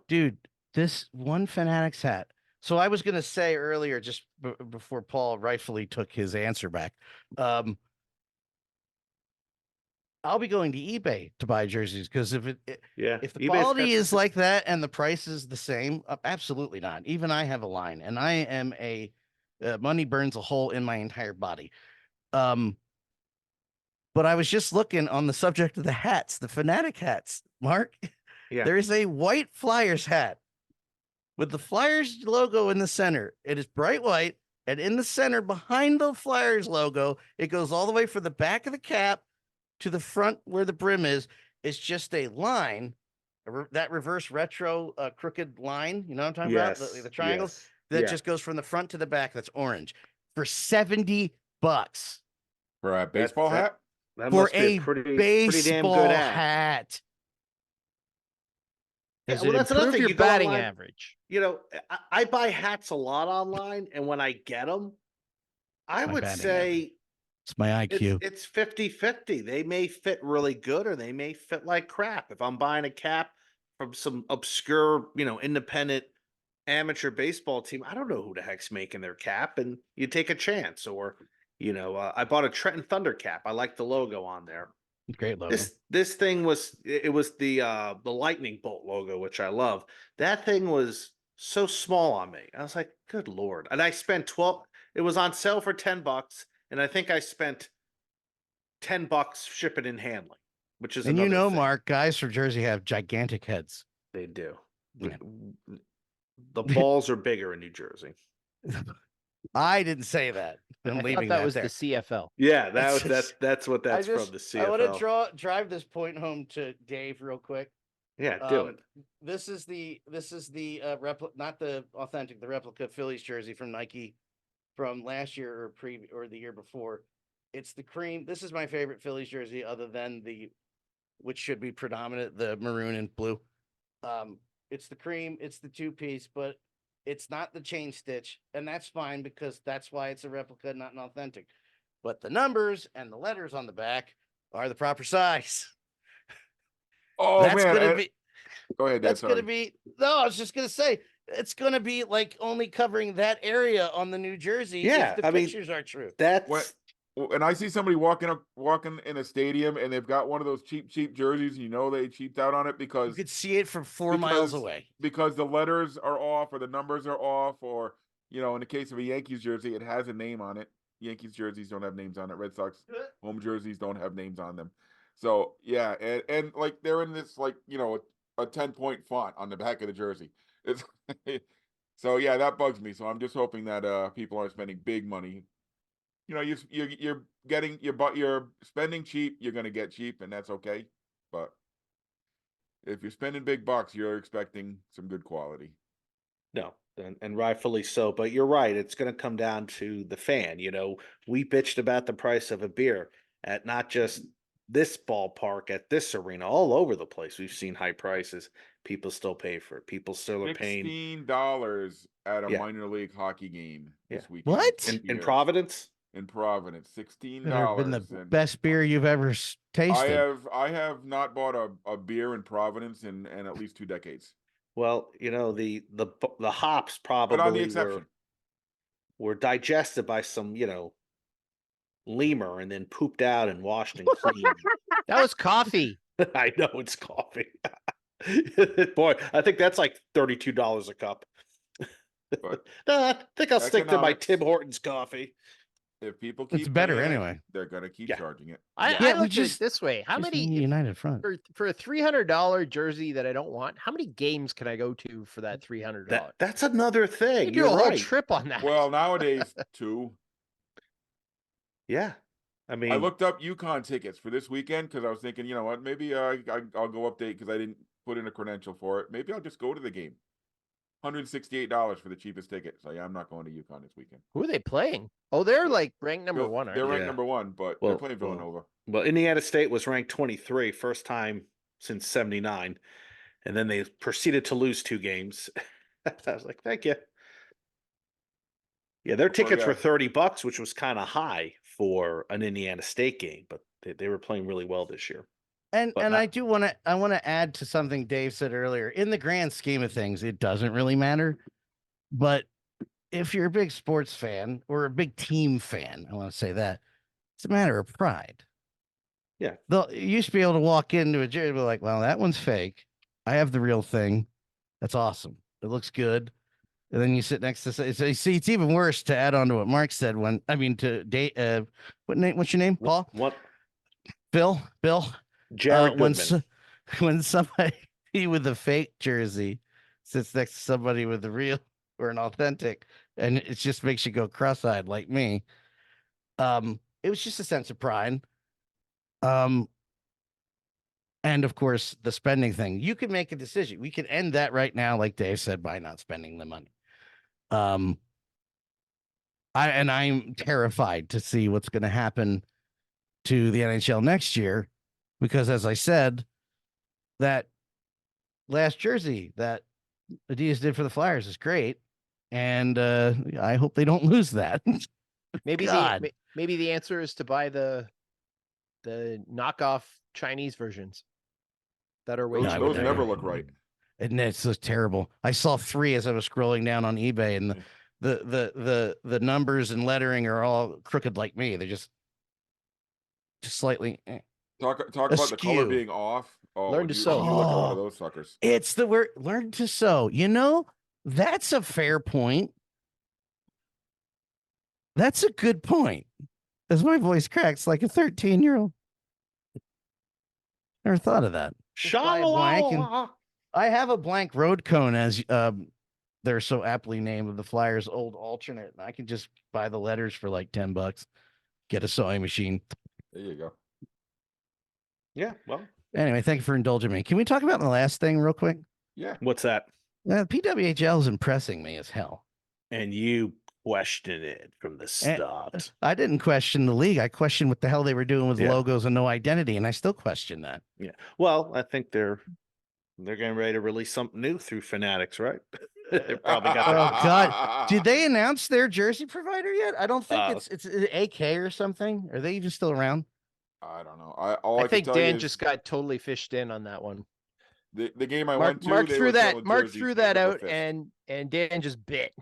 Dude, this one Fanatics hat. So I was going to say earlier, just before Paul rightfully took his answer back, I'll be going to eBay to buy jerseys, because if the eBay's quality got- is like that and the price is the same, absolutely not. Even I have a line, and I am Money burns a hole in my entire body. But I was just looking on the subject of the hats, the Fanatic hats. Mark, Yeah. there is a white Flyers hat with the Flyers logo in the center. It is bright white, and in the center, behind the Flyers logo, it goes all the way from the back of the cap to the front where the brim is. It's just a line, that reverse retro crooked line. You know what I'm talking about? The triangles that just goes from the front to the back. That's orange for $70 For a baseball hat. That for must be a pretty damn baseball good hat. Yeah, Does well, it that's another improve thing. your You go batting online, average? You know, I buy hats a lot online, and when I get them, I My would batting say It's my IQ. it's 50-50. They may fit really good or they may fit like crap. If I'm buying a cap from some obscure, independent amateur baseball team, I don't know who the heck's making their cap, and you take a chance. Or, I bought a Trenton Thunder cap. I like the logo on there. Great logo. This thing was the lightning bolt logo, which I love. That thing was so small on me. I was like, good Lord. And I spent 12, it was on sale for $10, and I think I spent $10 shipping and handling, which is And another thing. Mark, guys from Jersey have gigantic heads. They do. Yeah. The balls are bigger in New Jersey. I didn't say that. I'm I leaving thought that was there. the CFL. Yeah, It's just- that's what that's from, the CFL. I want to drive this point home to Dave real quick. Yeah, do it. This is the not the authentic, the replica Phillies jersey from Nike from last year or the year before. It's the cream. This is my favorite Phillies jersey, other than which should be predominant, the maroon and blue. It's the cream. It's the 2-piece, but it's not the chain stitch, and that's fine because that's why it's a replica, not an authentic. But the numbers and the letters on the back are the proper size. Oh That's man, gonna be. go ahead. Dad, That's sorry. gonna be. No, I was just gonna say it's gonna be like only covering that area on the New Jersey. Yeah, if the I mean, pictures are true. That's And I see somebody walking in a stadium, and they've got one of those cheap jerseys. They cheaped out on it You because could see it from 4 miles away. because the letters are off or the numbers are off, or in the case of a Yankees jersey, it has a name on it. Yankees jerseys don't have names on it. Red Sox home jerseys don't have names on them. So yeah, and like they're in this a 10-point font on the back of the jersey. It's so yeah, that bugs me. So I'm just hoping that people aren't spending big money. You're spending cheap, you're gonna get cheap, and that's okay. But if you're spending big bucks, you're expecting some good quality. No, and rightfully so. But you're right. It's going to come down to the fan. We bitched about the price of a beer at not just this ballpark, at this arena, all over the place. We've seen high prices. People still pay for it. People still are paying $16 at a Yeah. minor league hockey game this weekend. What? in Here. Providence. In Providence, $16. Better have been the and best beer you've ever tasted. I have not bought a beer in Providence in at least 2 decades. Well, the hops But on the probably exception. were digested by some lemur and then pooped out and washed and cleaned. That was coffee. I know it's coffee. Boy, I think that's like $32 a cup. But No, I think I'll stick to my economics. Tim Hortons coffee. if people keep It's better paying it, anyway. they're gonna keep Yeah. charging it. I Yeah, we look at just- it this way: how Just many need a United Front. for a $300 jersey that I don't want? How many games can I go to for that $300? That's another You thing. could do You're a whole right. trip on that. Well, nowadays 2. Yeah. I mean, I looked up UConn tickets for this weekend because I was thinking, you know what, maybe I'll go update because I didn't put in a credential for it. Maybe I'll just go to the game. $168 for the cheapest ticket. So yeah, I'm not going to UConn this weekend. Who are they playing? Oh, they're like ranked number They're- 1. They're Aren't ranked Yeah. number 1, but Well, they're playing Villanova. well, Indiana State was ranked 23, first time since 79. And then they proceeded to lose 2 games. I was like, thank you. Yeah, their tickets were yeah. $30, which was kind of high for an Indiana State game, but they were playing really well this year. And But and not- I want to add to something Dave said earlier. In the grand scheme of things, it doesn't really matter. But if you're a big sports fan or a big team fan, I want to say that it's a matter of pride. Yeah. You used to be able to walk into a gym and be like, well, that one's fake. I have the real thing. That's awesome. It looks good. And then you sit next to, so see, it's even worse to add on to what Mark said what's your name, Paul? What? Bill? Jared when Goodman. when somebody with a fake jersey sits next to somebody with a real or an authentic, and it just makes you go cross-eyed like me. It was just a sense of pride. And of course, the spending thing. You can make a decision. We can end that right now, like Dave said, by not spending the money. I'm terrified to see what's going to happen to the NHL next year, because as I said, that last jersey that Adidas did for the Flyers is great, and I hope they don't lose that. Maybe God. maybe the answer is to buy the knockoff Chinese versions that are way Those, I cheaper. would those never look right. And it's so terrible. I saw 3 as I was scrolling down on eBay, and the numbers and lettering are all crooked like me. They're just slightly. Talk about the color Askew. being off. Oh, Learn to sew. You look at one of Oh. those suckers. It's the word learn to sew. That's a fair point. That's a good point. As my voice cracks like a 13-year-old. Never thought of that. buy a blank and- I have a blank road cone, as they're so aptly named, of the Flyers' old alternate. And I can just buy the letters for like $10. Get a sewing machine. There you go. Yeah, well, Anyway, thank you for indulging me. Can we talk about the last thing real quick? Yeah. what's that? PWHL is impressing me as hell. And you questioned it from the start. I didn't question the league. I questioned what the hell they were doing with Yeah. logos and no identity, and I still question that. Yeah. Well, I think they're getting ready to release something new through Fanatics, right? They probably got Oh their God! Did they announce their jersey provider yet? I don't think Uh, it's AK or something. Are they even still around? I don't know. All I, I think can tell you Dan is just got totally fished in on that one. the game I Mark, went to. Mark they threw were that. selling Mark jerseys threw that out, April 5th. and Dan just bit.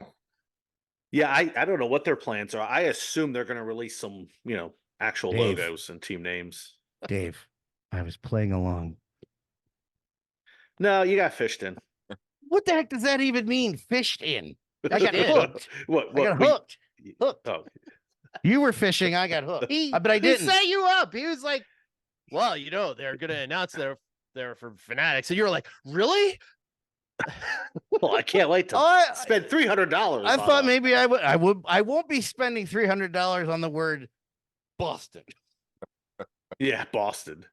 Yeah, I don't know what their plans are. I assume they're going to release some, actual Dave. logos and team names. Dave, I was playing along. No, you got fished in. What the heck does that even mean? Fished in. I got did. hooked. What? I got we- hooked. Hooked. Oh, You were fishing. I got hooked. But I didn't. He set you up. He was like, "Well, they're gonna announce they're for Fanatics," and you were like, "Really?" well, I can't wait to spend $300. I on thought a- maybe I would. I won't be spending $300 on the word Boston. Yeah, Boston,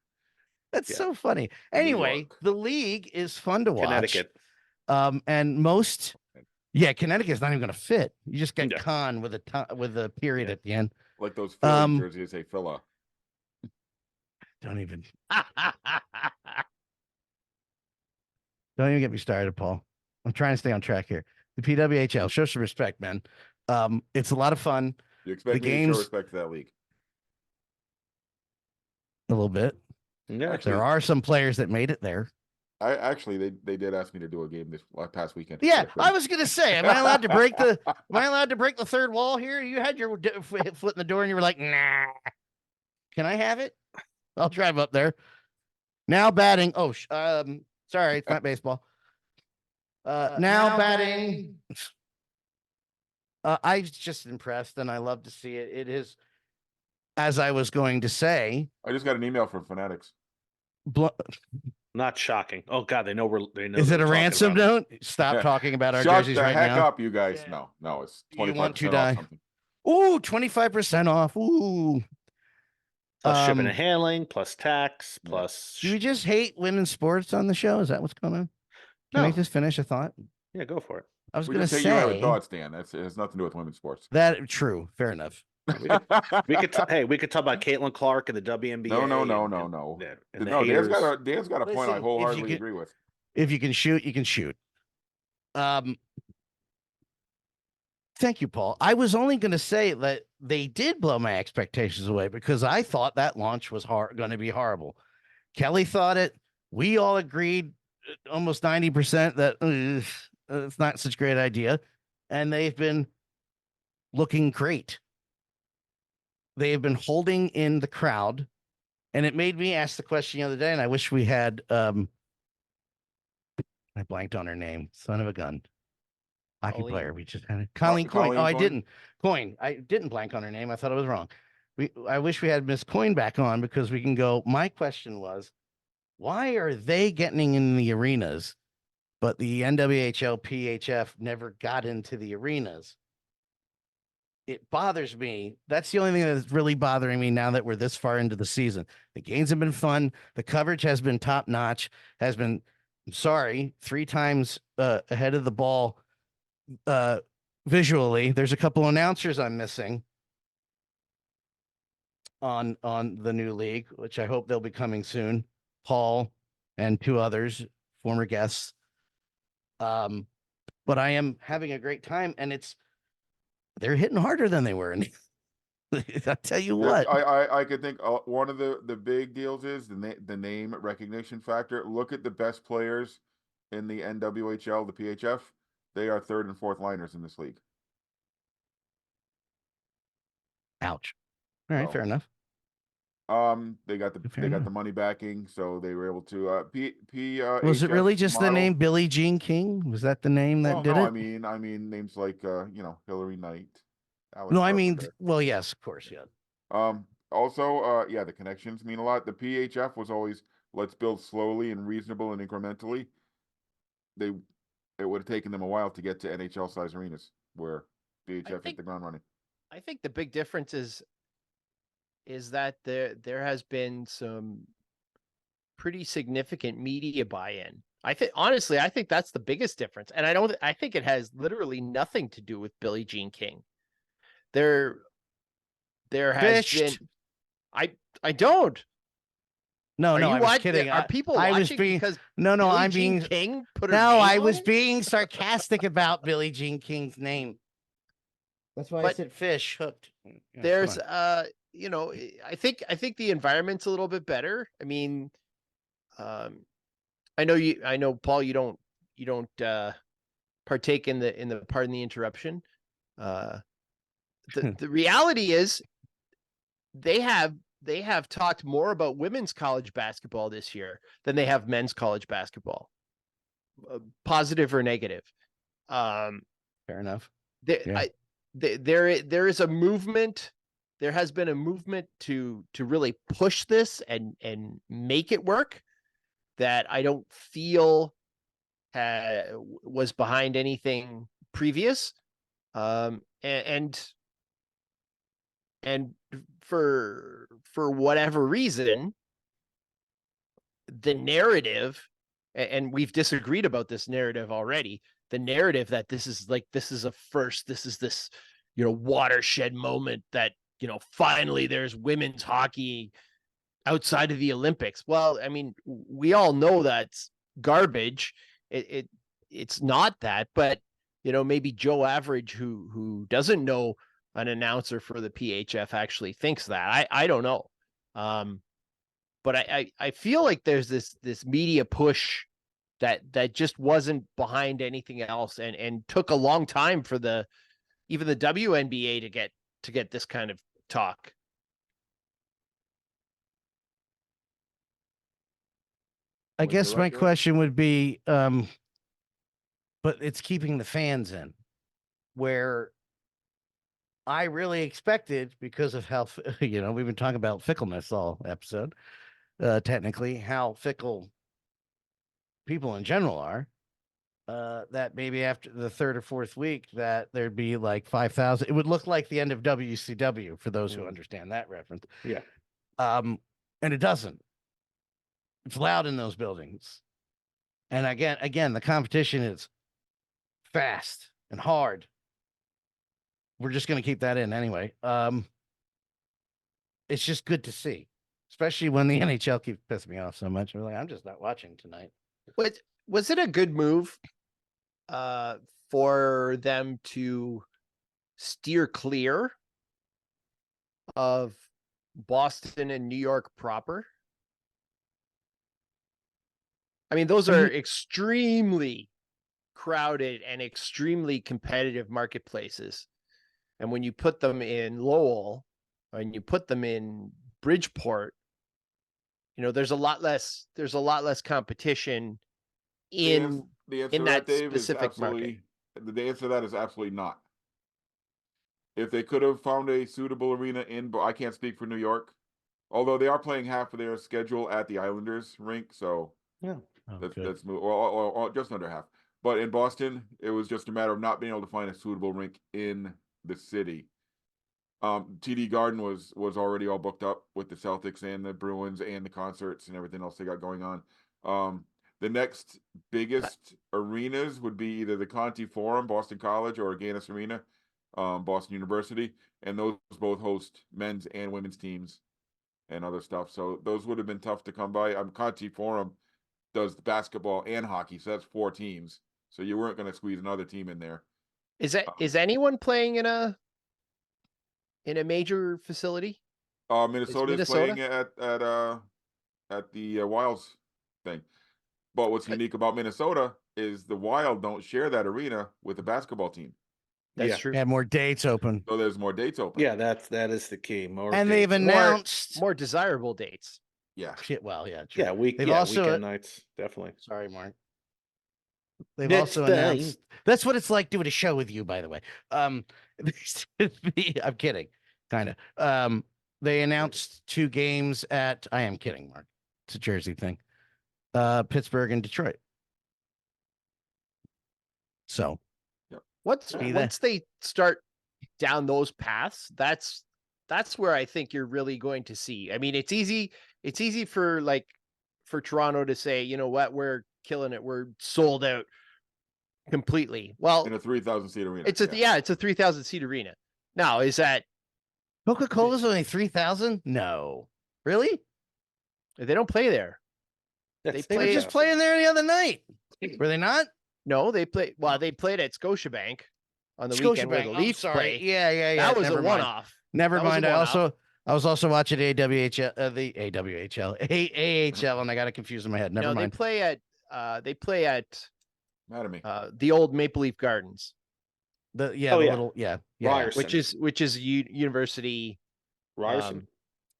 That's Yeah. so funny. New Anyway, York. the league is fun to watch. Connecticut. And most, Connecticut's not even going to fit. You just get Yeah. con with a period Yeah. at the end. Like those Philly Um, jerseys say filler. Don't even. Don't even get me started, Paul. I'm trying to stay on track here. The PWHL, show some respect, man. It's a lot of fun. You expect the me to games- show respect to that league? A little bit. Yeah, Actually, There are some players that made it there. they did ask me to do a game this past weekend. Yeah, but I was gonna say, am I allowed to break the? Am I allowed to break the third wall here? You had your foot in the door, and you were like, "Nah." Can I have it? I'll drive up there. Now batting. Oh, sorry, it's not baseball. Now batting. I was just impressed, and I love to see it. It is, as I was going to say, I just got an email from Fanatics. not shocking. Oh God, they know they know. Is it we're a talking ransom about it. note? Stop talking about our Shut jerseys the right heck now. up, you guys. Yeah. No, it's You 25% want to off die? something. Ooh, 25% off. Ooh. Plus shipping Um, and handling, plus tax, Yeah. plus. Do we just hate women's sports on the show? Is that what's going on? Can I No. just finish a thought? Yeah, go for it. I was We going to just say you have a say thought, Stan. It has nothing to do with women's sports. that true. Fair enough. We could we could talk about Caitlin Clark and the WNBA. No. and the No, Dan's haters. got a point Listen, I if wholeheartedly you agree with. If you can shoot, you can shoot. Thank you, Paul. I was only going to say that they did blow my expectations away because I thought that launch was going to be horrible. Kelly thought it. We all agreed, almost 90%, that it's not such a great idea, and they've been looking great. They have been holding in the crowd, and it made me ask the question the other day, and I wish we had I blanked on her name. Son of a gun. Hockey Colleen. player. We just had it. Colleen Coyne. Colleen Oh, I Coyne? didn't. Coyne. I didn't blank on her name. I thought I was wrong. I wish we had Miss Coyne back on because we can go. My question was, why are they getting in the arenas, but the NWHL, PHF never got into the arenas? It bothers me. That's the only thing that's really bothering me now that we're this far into the season. The games have been fun. The coverage has been top notch. Has been, I'm sorry, 3 times ahead of the ball visually. There's a couple announcers I'm missing on the new league, which I hope they'll be coming soon. Paul and 2 others, former guests. But I am having a great time, and they're hitting harder than they were. And I tell you what, I could think one of the big deals is the name recognition factor. Look at the best players in the NWHL, the PHF. They are 3rd and 4th liners in this league. ouch. All right, So, fair enough. they got Fair the enough. money backing, so they were able to Was it HF really just the model. name Billie Jean King? Was that the name that Well, did no, it? I mean names like Hillary Knight, Alex No, I mean, Carpenter. well, yes, of course, yeah. Also, yeah, the connections mean a lot. The PHF was always let's build slowly and reasonable and incrementally. It would have taken them a while to get to NHL size arenas where PHF hit the ground running. I think the big difference is that there has been some pretty significant media buy-in. I think that's the biggest difference. And I think it has literally nothing to do with Billie Jean King. There has Fished. been I don't. No, Are no, you I was watch- kidding. Are people I was watching being because no, Billie I'm Jean being King put her no, name I on was it? being sarcastic about Billie Jean King's name. That's why I But said fish hooked. Yeah, come There's on. I think the environment's a little bit better. I mean, I know Paul, you don't partake in the pardon the interruption. The reality is they have talked more about women's college basketball this year than they have men's college basketball, positive or negative. Fair enough. Yeah. There is a movement. There has been a movement to really push this and make it work that I don't feel was behind anything previous. And for whatever reason, the narrative, and we've disagreed about this narrative already, the narrative that this is a first, this is this, watershed moment that, finally there's women's hockey outside of the Olympics. Well, I mean, we all know that's garbage. It's not that, but maybe Joe Average, who doesn't know an announcer for the PHF, actually thinks that. I don't know. But I feel like there's this media push that just wasn't behind anything else, and took a long time for even the WNBA to get this kind of talk. I Well, guess you're my right, yeah. question would be, but it's keeping the fans in, where I really expected, because of how, we've been talking about fickleness all episode, technically, how fickle people in general are, that maybe after the 3rd or 4th week that there'd be like 5,000. It would look like the end of WCW for those who understand that reference. Yeah. And it doesn't. It's loud in those buildings. And again, the competition is fast and hard. We're just going to keep that in anyway. It's just good to see, especially when the NHL keeps pissing me off so much. I'm like, I'm just not watching tonight. Was it a good move for them to steer clear of Boston and New York proper? I mean, those are extremely crowded and extremely competitive marketplaces. And when you put them in Lowell and you put them in Bridgeport, there's a lot less competition in The answer to that Dave, specific is absolutely, market. the answer to that is absolutely not. If they could have found a suitable arena I can't speak for New York, although they are playing half of their schedule at the Islanders rink, so Yeah. that's move or just under half. But in Boston, it was just a matter of not being able to find a suitable rink in the city. TD Garden was already all booked up with the Celtics and the Bruins and the concerts and everything else they got going on. The next biggest arenas would be either the Conti Forum, Boston College, or Agganis Arena, Boston University, and those both host men's and women's teams and other stuff. So those would have been tough to come by. Conti Forum does basketball and hockey, so that's 4 teams. So you weren't going to squeeze another team in there. Is anyone playing in a major facility? Minnesota's playing at the Wilds thing. But what's unique about Minnesota is the Wild don't share that arena with the basketball team. That's true. Have more dates open. So there's more dates open. Yeah, that is the key. More And dates. they've announced More desirable dates. Yeah. Well, yeah, true. Yeah, They've also weekend nights, definitely. Sorry, Mark. They've Next also time. announced that's what it's like doing a show with you, by the way. I'm kidding, kind of. They announced 2 games at I am kidding, Mark. It's a Jersey thing. Pittsburgh and Detroit. So Once Be there. once they start down those paths, that's where I think you're really going to see. I mean, it's easy for Toronto to say, you know what, we're killing it, we're sold out completely. Well, In a 3,000 seat arena. it's a 3,000 seat arena. Now, is that Coca-Cola's only 3,000? No, really? they don't play there? They were play- just playing there the other night. Were they not? No, they played at Scotiabank on the weekend where the Scotiabank. Leafs Sorry. play. Yeah. That was Never a mind. one-off. Never That was a mind. one-off. I was also watching the AHL, and I got it confused in my head. Never No, mind. they play at Mattamy. the old Maple Leaf Gardens, Ryerson. which is a university Ryerson.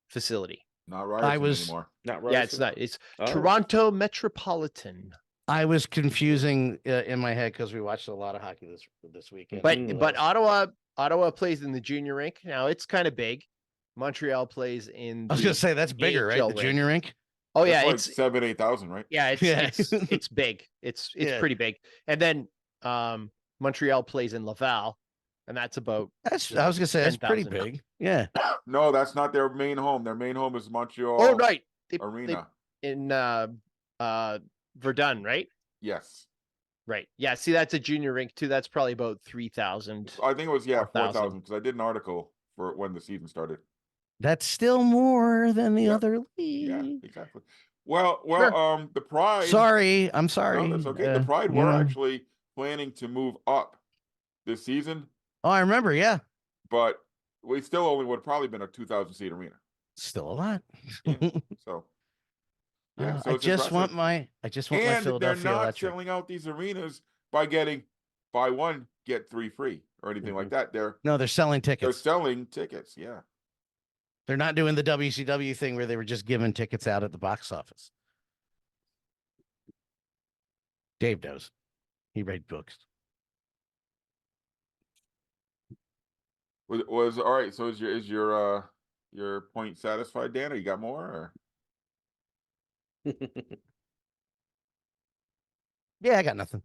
facility. Not Ryerson was- anymore. Not Ryerson. Yeah, it's not. It's Oh. Toronto Metropolitan. I was confusing in my head because we watched a lot of hockey this weekend. But Ottawa plays in the junior rink. Now it's kind of big. Montreal plays in. I was gonna say that's bigger, right? AHL The junior rink. Oh That's yeah, like it's 7,000-8,000, right? yeah, Yeah. it's big. It's Yeah. pretty big. And then Montreal plays in Laval, and that's about. I was gonna say that's pretty 10,000. big. Yeah. No, that's not their main home. Their main home is Montreal Oh right, Arena. in Verdun, right? Yes. Right. Yeah. See, that's a junior rink too. That's probably about 3,000. I think it was 4,000. 4,000 because I did an article for when the season started. That's still more than the Yeah. other Yeah, league. exactly. Well, Sure. the Pride. Sorry, I'm sorry. No, that's okay. The Pride were actually planning to move up this season, Oh, I remember. Yeah, but we still only would have probably been a 2,000 seat arena. still a lot. So, yeah. So I it's just want impressive. my And they're Philadelphia not Electric. selling out these arenas by getting buy 1 get 3 free or anything like that. No, they're selling They're tickets. selling tickets. Yeah. They're not doing the WCW thing where they were just giving tickets out at the box office. Dave knows. He read books. Was all right. So is your point satisfied, Dan? Or you got more? Or Yeah, I got nothing.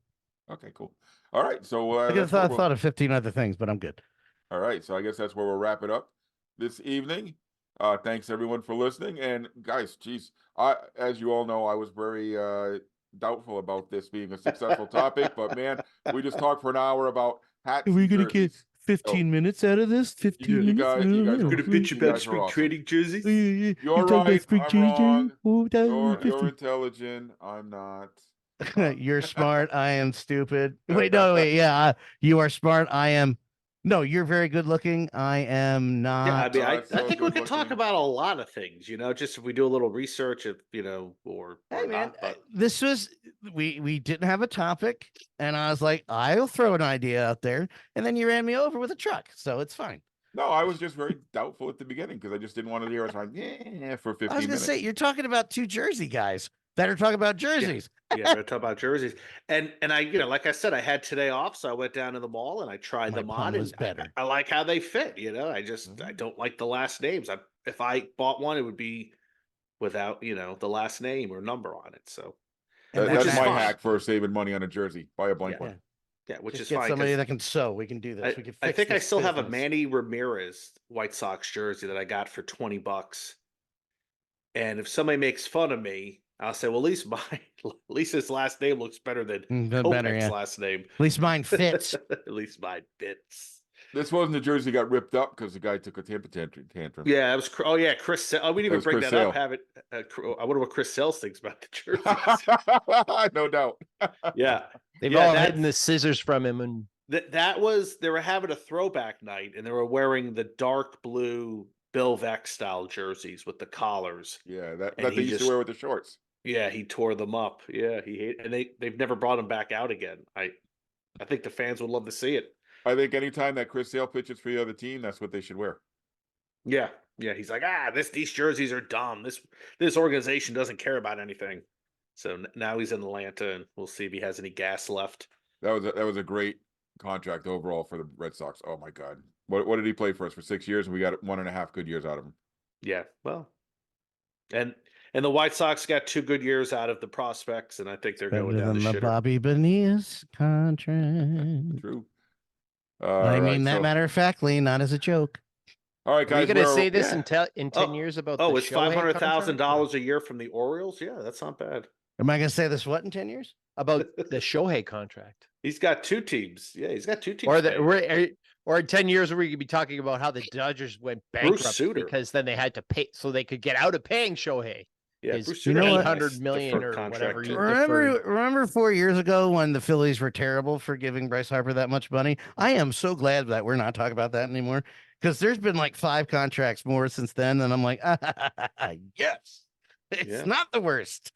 okay, cool. All right. So I could have that's where thought of 15 other things, but I'm good. all right. So I guess that's where we'll wrap it up this evening. Thanks everyone for listening. And guys, geez, as you all know, I was very doubtful about this being a successful topic, but man, we just talked for an hour about hats. Are we and gonna get jerseys. 15 minutes out of this? 15 you minutes? guys- you guys are Gonna You bitch about guys are spring awesome. trading jerseys. You're You're right. I'm wrong. Oh, that was You're 15. intelligent. I'm not. You're smart. I am stupid. Wait, yeah. You are smart. I am. No, you're very good looking. I am not. Yeah, I mean, I that's so think we good could talk looking. about a lot of things, just if we do a little research, or Hey, man, not. But this was we didn't have a topic, and I was like, I'll throw an idea out there, and then you ran me over with a truck, so it's fine. No, I was just very doubtful at the beginning because I just didn't want to hear us like, yeah, for 15 I was gonna minutes. say you're talking about 2 Jersey guys. Better talk about jerseys. Yeah, we're talking about jerseys, and I, like I said, I had today off, so I went down to the mall and I tried My them pun on, was and better. I like how they fit. I don't like the last names. If I bought one, it would be without the last name or number on it. So, And which That's is my fine. hack for saving money on a jersey. Buy a blank Yeah. one. Yeah, which Just is get fine somebody because that can sew. We can do this. We can I fix think I this still have a business. Manny Ramirez White Sox jersey that I got for $20. And if somebody makes fun of me, I'll say, well, at least his last name looks better than Better, Kopech's yeah. last name. At least mine fits. At least mine fits. This wasn't the jersey that got ripped up because the guy took a temper tantrum. Yeah, it was. Oh yeah, Chris. Oh, we didn't That even was bring Chris that up. Sale. Have it. I wonder what Chris Sales thinks about the jerseys. No doubt. Yeah, They've yeah, all hidden the scissors from him, and that was they were having a throwback night, and they were wearing the dark blue Bill Vex style jerseys with the collars. Yeah, that And they he used to just- wear with the shorts. Yeah, he tore them up. Yeah, and they've never brought them back out again. I think the fans would love to see it. I think anytime that Chris Sale pitches for the other team, that's what they should wear. Yeah, yeah. He's like, these jerseys are dumb. This organization doesn't care about anything. So now he's in Atlanta, and we'll see if he has any gas left. That was a great contract overall for the Red Sox. Oh my God, what did he play for us for 6 years? And we got 1.5 good years out of him. Yeah, well, and the White Sox got 2 good years out of the prospects, and I think they're Better going down than the the shitter. Bobby Bonilla contract. True. I mean that matter of factly, not as a joke. All right, are you guys. going to say this yeah. in 10 years about Oh, the it's Shohei contract? $500,000 a year from the Orioles. Yeah, that's not bad. Am I going to say this what in 10 years? About the Shohei contract, He's got 2 teams. Yeah, he's got 2 teams. or in 10 years, we could be talking about how the Dodgers went bankrupt Suter. because then they had to pay, so they could get out of paying Shohei. Yeah, His Bruce You know what? 800 million deferred or contract whatever. too. Remember 4 years ago when the Phillies were terrible for giving Bryce Harper that much money? I am so glad that we're not talking about that anymore because there's been like 5 contracts more since then, and I'm like, yes, it's not the worst.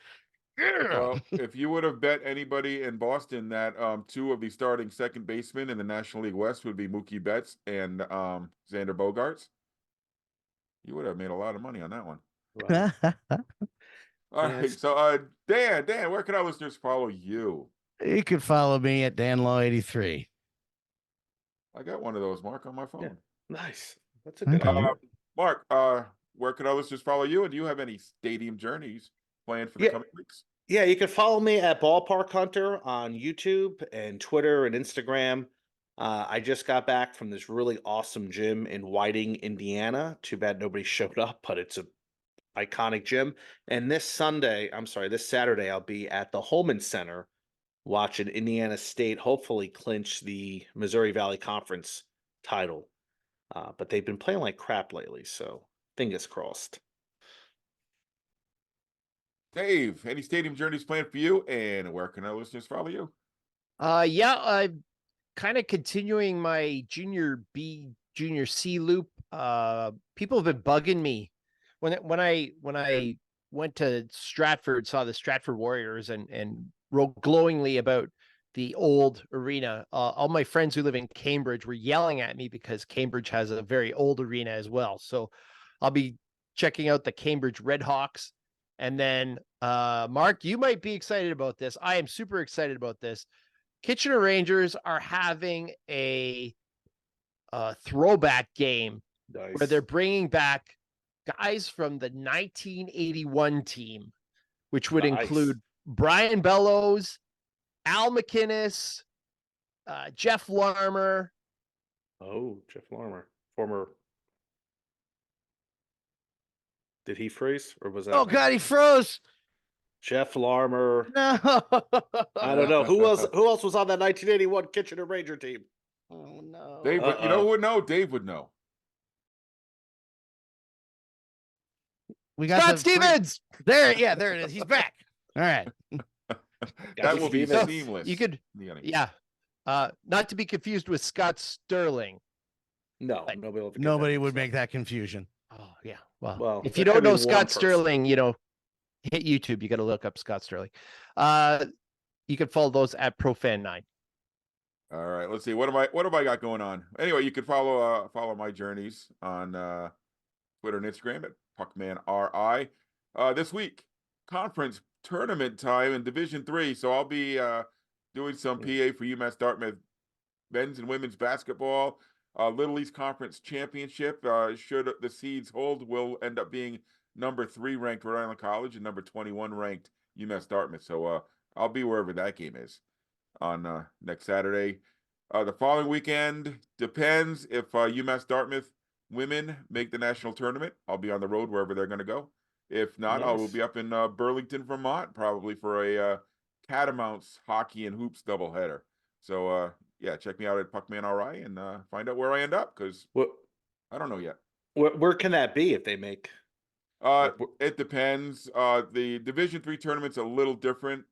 Well, if you would have bet anybody in Boston that 2 of the starting second basemen in the National League West would be Mookie Betts and Xander Bogaerts, you would have made a lot of money on that one. Wow. All right, so Dan, where can our listeners follow you? You could follow me at DanLaw83. I got one of those, Mark, on my phone. Yeah. Nice. That's a good Okay. idea. Mark, where can our listeners follow you? And do you have any stadium journeys planned for the coming weeks? Yeah, you can follow me at Ballpark Hunter on YouTube and Twitter and Instagram. I just got back from this really awesome gym in Whiting, Indiana. Too bad nobody showed up, but it's a iconic gym. And this Saturday, I'll be at the Holman Center watching Indiana State hopefully clinch the Missouri Valley Conference title. But they've been playing like crap lately, so fingers crossed. Dave, any stadium journeys planned for you? And where can our listeners follow you? I'm kind of continuing my junior B, junior C loop. People have been bugging me when I went to Stratford, saw the Stratford Warriors, and wrote glowingly about the old arena. All my friends who live in Cambridge were yelling at me because Cambridge has a very old arena as well. So I'll be checking out the Cambridge Redhawks. And then, Mark, you might be excited about this. I am super excited about this. Kitchener Rangers are having a throwback game where they're bringing back guys from the 1981 team, which would include Brian Bellows, Al McInnes, Jeff Larmer. Oh, Jeff Larmer, former. Did he freeze, or was that? Oh God, he froze. Jeff Larmer. No. I don't know who else. Who else was on that 1981 Kitchener Ranger team? Oh no. Dave, you know who would know? Dave would know. We got Scott Stevens. There it is. He's back. All right. That will be Stevens. seamless. You could, Yeah. not to be confused with Scott Sterling. No, But nobody Would make that confusion. Oh yeah. Well, Well, if there you don't could be know one Scott person. Sterling, hit YouTube. You got to look up Scott Sterling. You can follow those at ProFan9. All right, let's see. What have I got going on? Anyway, you can follow my journeys on Twitter and Instagram at PuckmanRI. This week, conference tournament time in Division III. So I'll be doing some PA for UMass Dartmouth men's and women's basketball. Little East Conference Championship. Should the seeds hold, will end up being number 3 ranked Rhode Island College and number 21 ranked UMass Dartmouth. So I'll be wherever that game is on next Saturday. The following weekend depends if UMass Dartmouth women make the national tournament. I'll be on the road wherever they're going to go. If not, I will Nice. be up in Burlington, Vermont, probably for a Catamounts hockey and hoops doubleheader. So yeah, check me out at Puckman RI and find out where I end up, because What? I don't know yet. Where can that be if they make? It depends. The Division III tournament's a little different.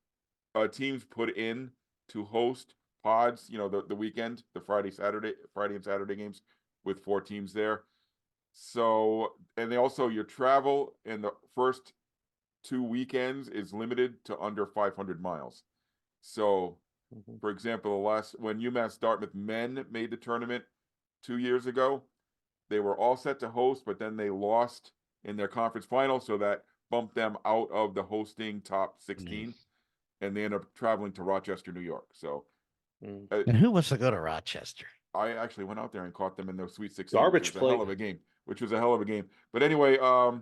Teams put in to host pods, the weekend, the Friday and Saturday games with 4 teams there. So, and they also, your travel in the first 2 weekends is limited to under 500 miles. So, for example, when UMass Dartmouth men made the tournament 2 years ago, they were all set to host, but then they lost in their conference final, so that bumped them out of the hosting top 16, and they ended up traveling to Rochester, New York. So, And who wants to go to Rochester? I actually went out there and caught them in their Sweet 16. Garbage which was a hell plate. of a game. Which was a hell of a game. But anyway, so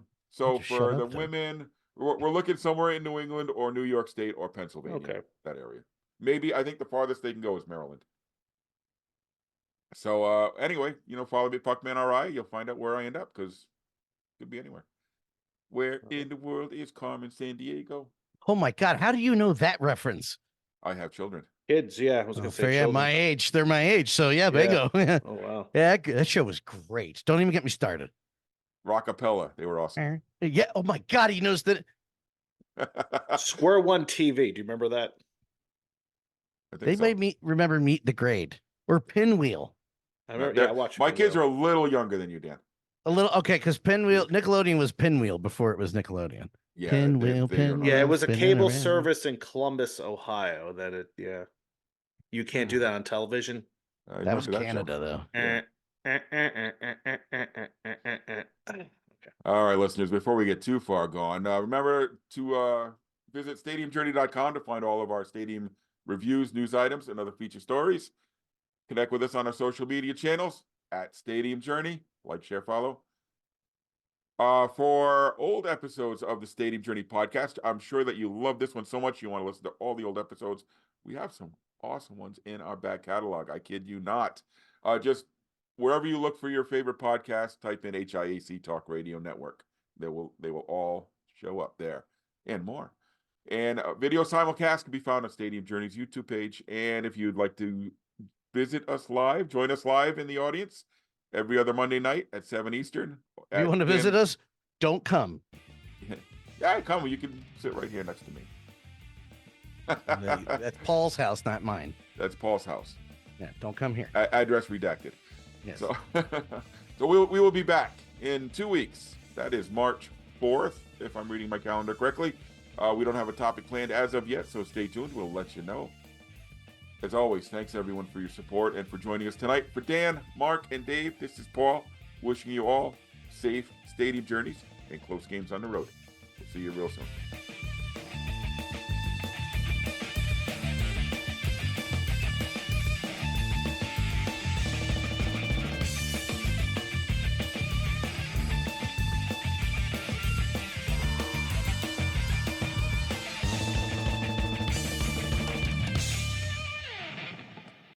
Just for shut the up then. women, we're looking somewhere in New England or New York State or Pennsylvania. Okay. That area. Maybe, I think the farthest they can go is Maryland. So anyway, follow me at Puckman RI. You'll find out where I end up, because it could be anywhere. Where in the world is Carmen Sandiego? Oh my God, how do you know that reference? I have children. Kids, yeah. I was Oh, gonna fair, say yeah, children. my age. They're my age. So yeah, bingo. Oh wow. Yeah, that show was great. Don't even get me started. Rockapella. They were awesome. Yeah. Oh my God, he knows that. Square One TV. Do you remember that? I think They so. made me remember Meet the Grade or Pinwheel. I remember. Yeah, I watched. My kids are Pinwheel. a little younger than you, Dan. A little okay, because Pinwheel, Nickelodeon was Pinwheel before it was Nickelodeon. Yeah, Pinwheel, they are not- Yeah, it was a spinning cable around. service in Columbus, Ohio. You can't do that on television. I That was remember Canada, show. though. All right, listeners, before we get too far gone, remember to visit stadiumjourney.com to find all of our stadium reviews, news items, and other feature stories. Connect with us on our social media channels at Stadium Journey. Like, share, follow. For old episodes of the Stadium Journey podcast, I'm sure that you love this one so much you want to listen to all the old episodes. We have some awesome ones in our back catalog. I kid you not. Just wherever you look for your favorite podcast, type in HIAC Talk Radio Network. They will all show up there and more. And video simulcast can be found on Stadium Journey's YouTube page. And if you'd like to visit us live, join us live in the audience every other Monday night at 7 Eastern. If you want to visit us, don't come. Yeah, come. You can sit right here next to me. That's Paul's house, not mine. That's Paul's house. Yeah, don't come here. Address redacted. Yes. So, so we will be back in 2 weeks. That is March 4th, if I'm reading my calendar correctly. We don't have a topic planned as of yet, so stay tuned. We'll let you know. As always, thanks everyone for your support and for joining us tonight. For Dan, Mark, and Dave, this is Paul, wishing you all safe stadium journeys and close games on the road. We'll see you real soon.